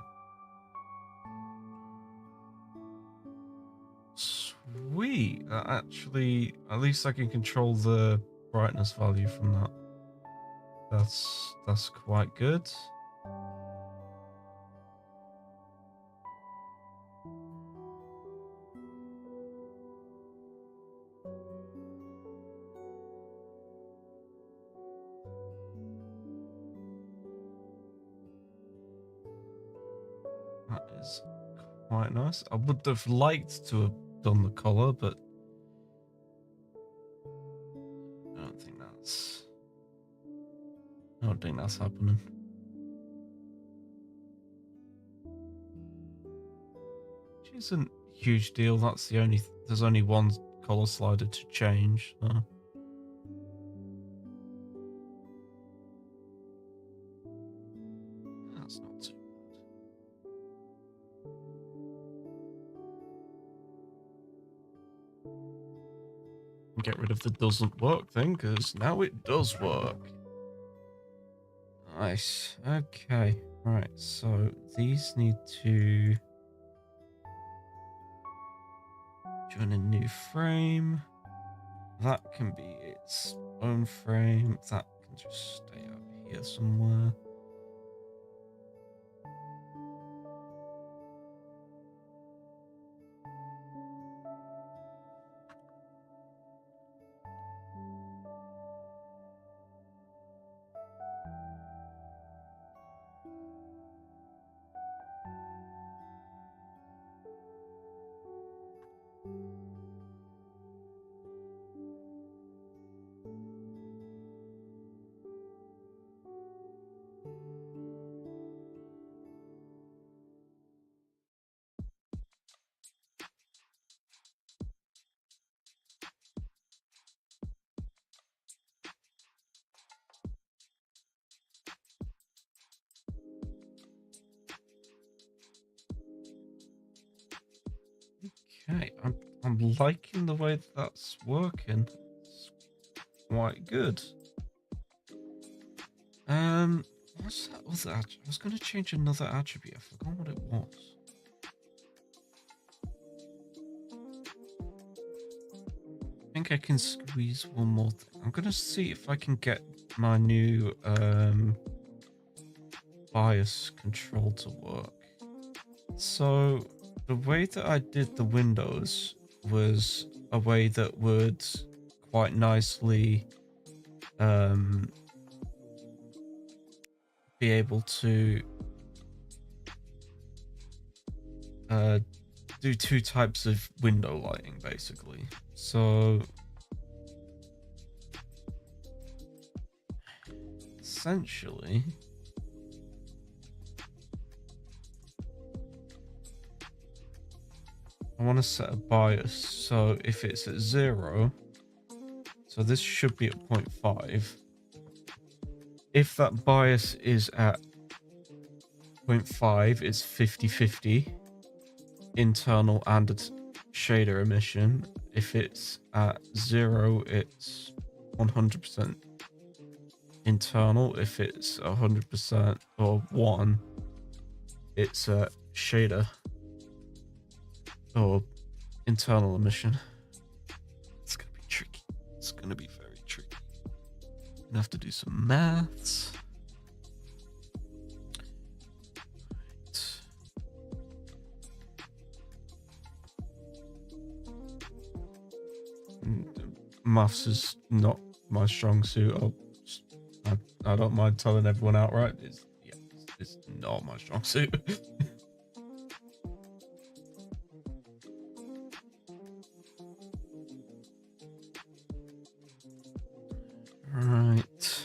Sweet. That actually, at least I can control the brightness value from that. That's quite good. That is quite nice. I would have liked to have done the collar, but I don't think that's happening. Which isn't a huge deal. There's only one color slider to change. So. That's not too bad. Get rid of the doesn't work thing, because now it does work. Nice. Okay. Right. So these need to join a new frame. That can be its own frame. That can just stay out here somewhere. Okay, I'm liking the way that's working. It's quite good. What's that other attribute? I was going to change another attribute. I forgot what it was. I think I can squeeze one more thing. I'm going to see if I can get my new bias control to work. So the way that I did the windows was a way that would quite nicely be able to do two types of window lighting, basically. So essentially, I want to set a bias. So if it's at 0, so this should be at 0.5. If that bias is at 0.5, it's 50-50 internal and shader emission. If it's at 0, it's 100% internal. If it's 100% or 1, it's a shader or internal emission. It's gonna be tricky. It's gonna be very tricky. Gonna have to do some maths. Maths is not my strong suit. I don't mind telling everyone outright. It's not my strong suit. Right.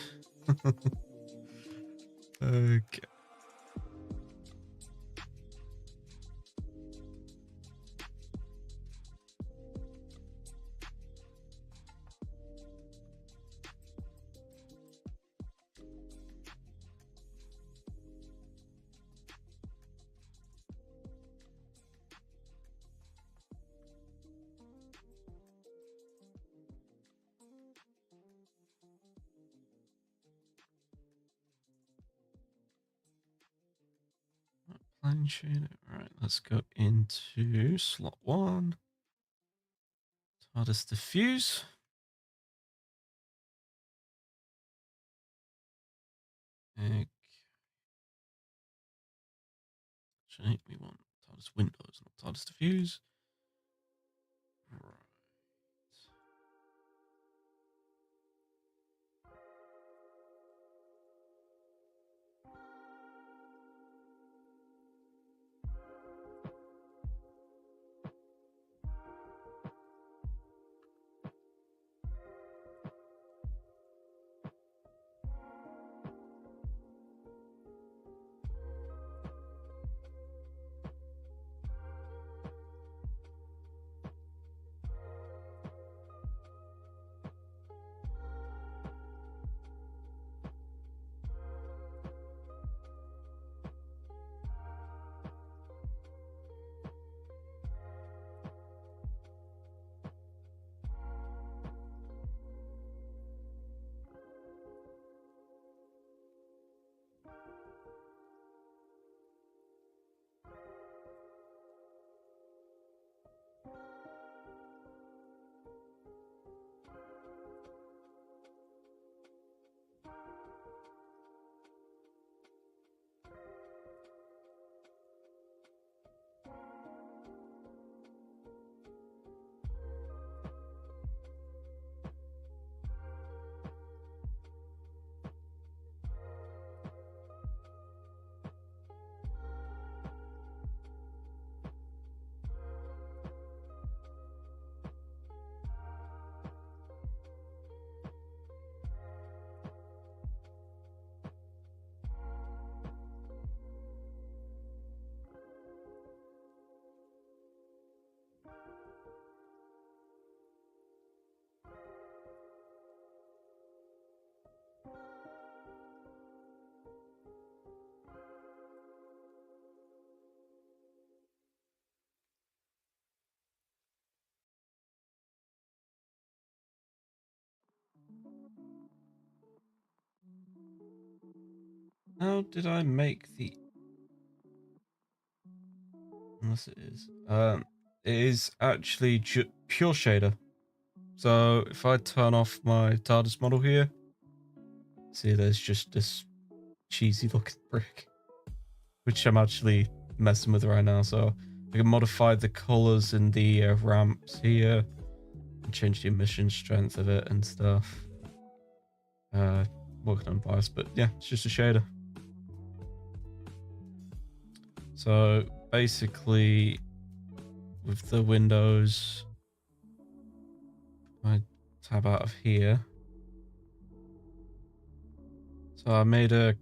Okay. Plane shader. Right, let's go into slot 1. TARDIS diffuse. Okay. Actually, we want TARDIS windows, not TARDIS diffuse. Right. How did I make the... Unless it is. It is actually pure shader. So if I turn off my TARDIS model here, see there's just this cheesy looking brick, which I'm actually messing with right now. So I can modify the colors in the ramps here and change the emission strength of it and stuff. Working on bias, but yeah, it's just a shader. So basically with the windows, I tab out of here. So I made a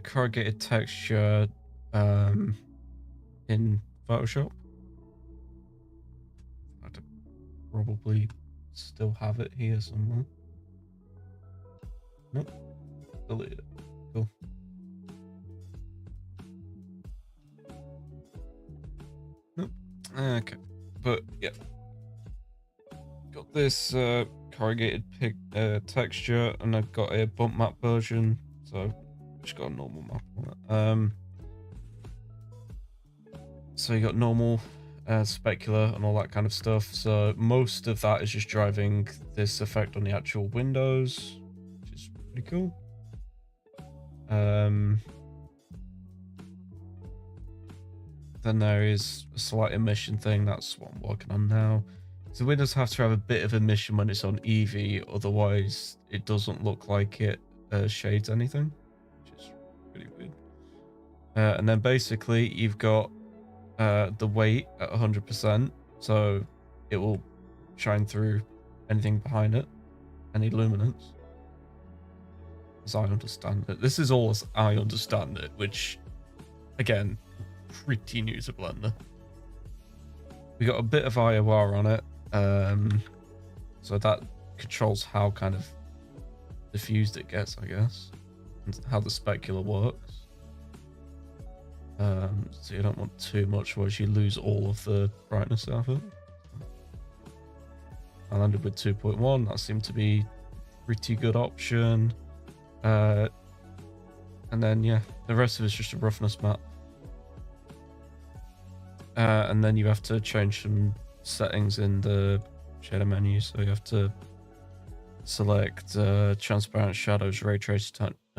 corrugated texture in Photoshop. I'd probably still have it here somewhere. Nope. Delete it. Cool. Nope. Okay. But yeah. Got this corrugated texture, and I've got a bump map version. So I've just got a normal map on it. So you got normal, specular, and all that kind of stuff. So most of that is just driving this effect on the actual windows, which is pretty cool. Then there is a slight emission thing. That's what I'm working on now. So windows have to have a bit of emission when it's on EV, otherwise it doesn't look like it shades anything, which is pretty weird. And then basically you've got the weight at 100%, so it will shine through anything behind it, any luminance, as I understand it. This is all as I understand it, which, again, pretty new to Blender. We got a bit of IOR on it, so that controls how kind of diffused it gets, I guess, and how the specular works. So you don't want too much, whereas you lose all of the brightness out of it. I landed with 2.1. That seemed to be a pretty good option. And then yeah, the rest of it's just a roughness map. And then you have to change some settings in the shader menu. So you have to select transparent shadows, ray trace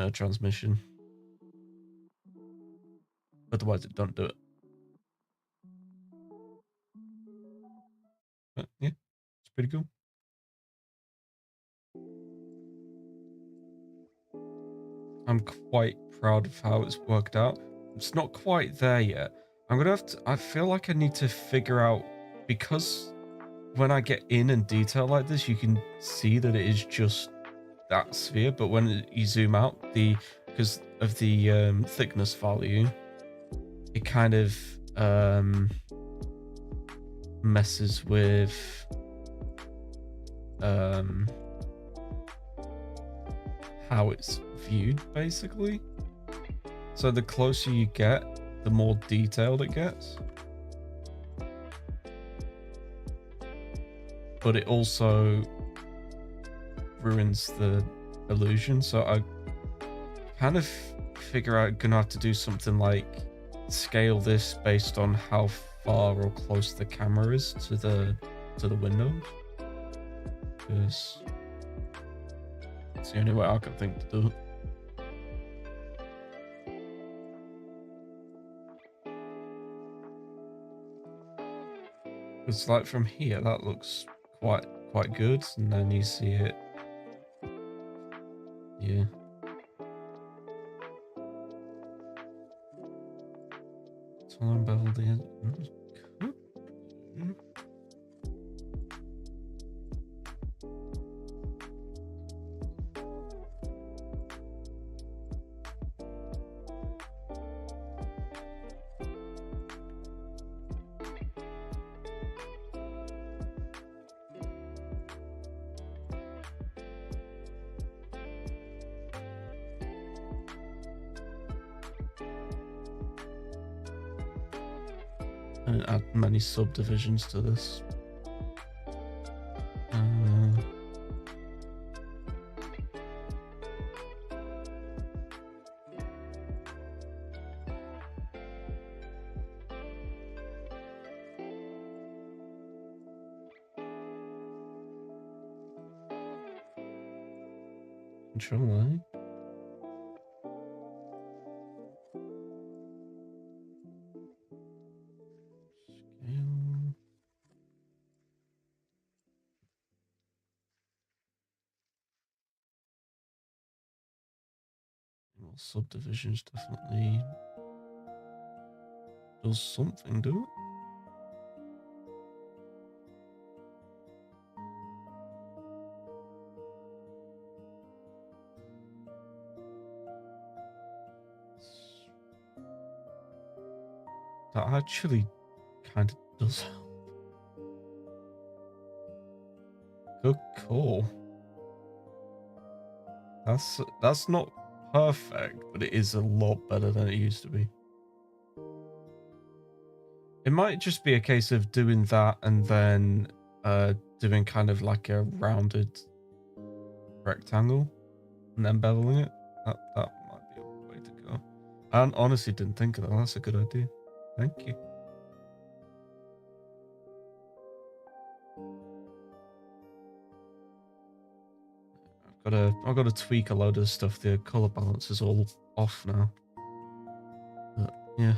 transmission. Otherwise, it don't do it. But yeah, it's pretty cool. I'm quite proud of how it's worked out. It's not quite there yet. I'm gonna have to. I feel like I need to figure out, because when I get in detail like this, you can see that it is just that sphere. But when you zoom out, because of the thickness value, it kind of messes with how it's viewed, basically. So the closer you get, the more detailed it gets. But it also ruins the illusion. So I kind of figure out gonna have to do something like scale this based on how far or close the camera is to the windows. Because it's the only way I can think to do it. It's like from here, that looks quite good, and then you see it. Yeah. Tall and beveled in. And add many subdivisions to this. Control A. Scale. Well, subdivisions definitely does something, do it? That actually kind of does help. Good call. That's not perfect, but it is a lot better than it used to be. It might just be a case of doing that and then doing kind of like a rounded rectangle and then beveling it. That might be a way to go. I honestly didn't think of that. That's a good idea. Thank you. I've got to tweak a load of stuff. The color balance is all off now. But yeah.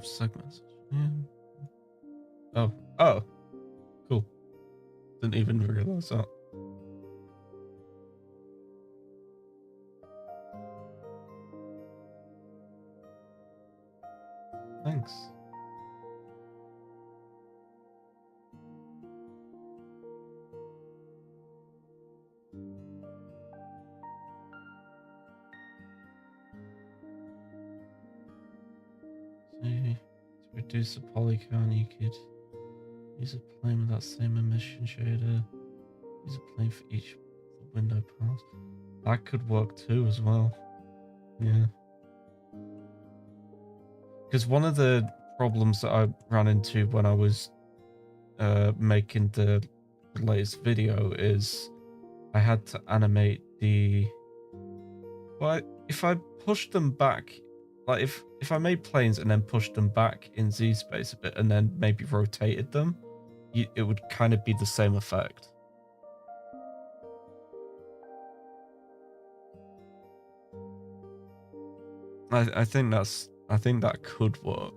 Segments. Yeah. Oh, cool. Didn't even realize that. Thanks. So, to reduce the polygon, you could use a plane with that same emission shader. Use a plane for each window pass. That could work too as well. Yeah. Because one of the problems that I ran into when I was making the latest video is I had to animate the Well, if I pushed them back, like if I made planes and then pushed them back in Z space a bit and then maybe rotated them, it would kind of be the same effect. I think that could work.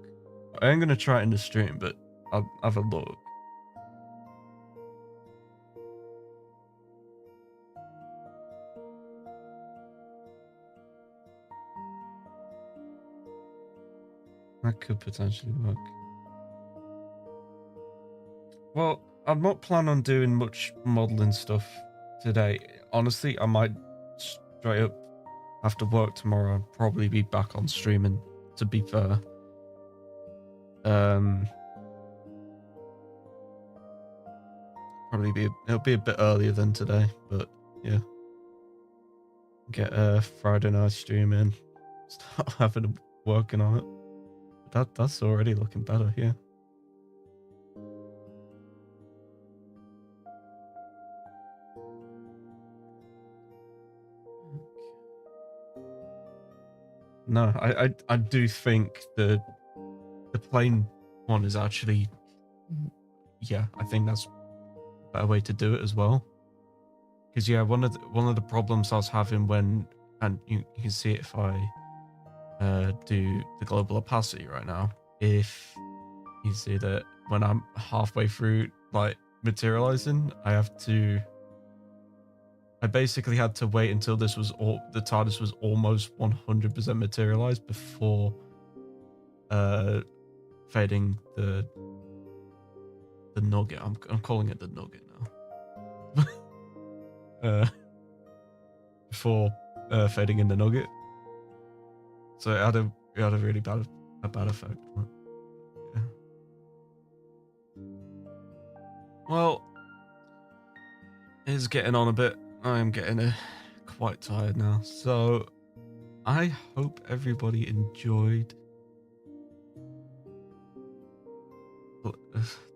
I am gonna try it in the stream, but I'll have a look. That could potentially work. Well, I'm not planning on doing much modeling stuff today. Honestly, I might straight up after work tomorrow. I'll probably be back on streaming. To be fair, it'll be a bit earlier than today, but yeah, get a Friday night stream in, start having working on it. That's already looking better. Yeah. No, I do think the plane one is actually, yeah, I think that's a better way to do it as well. Because yeah, one of the problems I was having when, and you can see it if I do the global opacity right now, if you see that when I'm halfway through like materializing, I basically had to wait until the TARDIS was almost 100% materialized before fading the nugget. I'm calling it the nugget now. Before fading in the nugget. So it had a really bad effect. Yeah. Well, it's getting on a bit. I am getting quite tired now. So I hope everybody enjoyed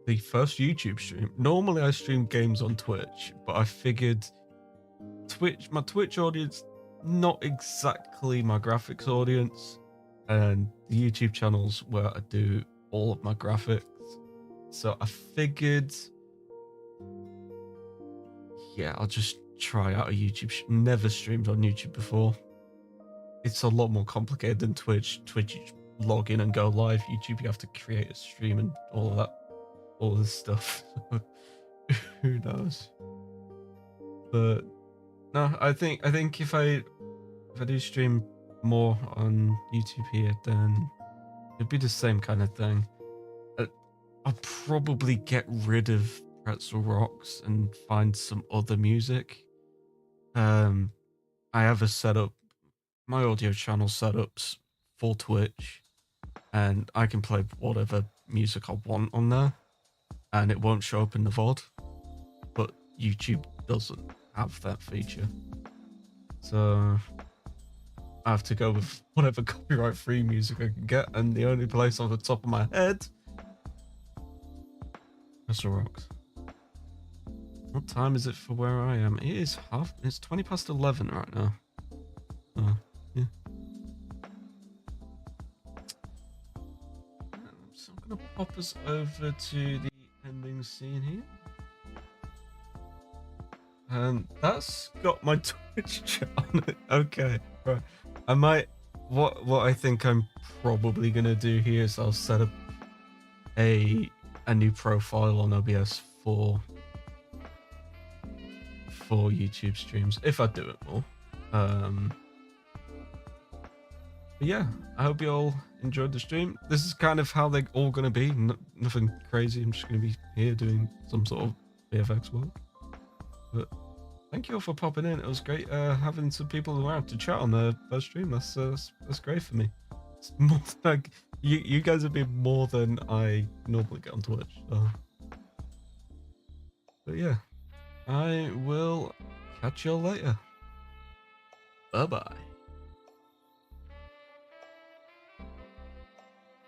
the first YouTube stream. Normally I stream games on Twitch, but I figured my Twitch audience, not exactly my graphics audience, and the YouTube channels where I do all of my graphics. So I figured, yeah, I'll just try out a YouTube. Never streamed on YouTube before. It's a lot more complicated than Twitch. Twitch, you just log in and go live. YouTube, you have to create a stream and all of that, all this stuff. Who knows? But no, I think if I do stream more on YouTube here, then it'd be the same kind of thing. I'll probably get rid of Pretzel Rocks and find some other music. I have a setup, my audio channel setups for Twitch, and I can play whatever music I want on there, and it won't show up in the VOD. But YouTube doesn't have that feature, so I have to go with whatever copyright-free music I can get, and the only place on the top of my head, Pretzel Rocks. What time is it for where I am? It's 20 past 11 right now. Yeah. So I'm gonna pop us over to the ending scene here. And that's got my Twitch chat on it. Okay, right. I might, what I think I'm probably gonna do here is I'll set up a new profile on OBS for YouTube streams if I do it more. But yeah, I hope you all enjoyed the stream. This is kind of how they're all going to be. Nothing crazy. I'm just going to be here doing some sort of VFX work. But thank you all for popping in. It was great having some people around to chat on the first stream. That's great for me. It's more like you guys have been more than I normally get on Twitch. So. But yeah, I will catch you all later. Bye bye.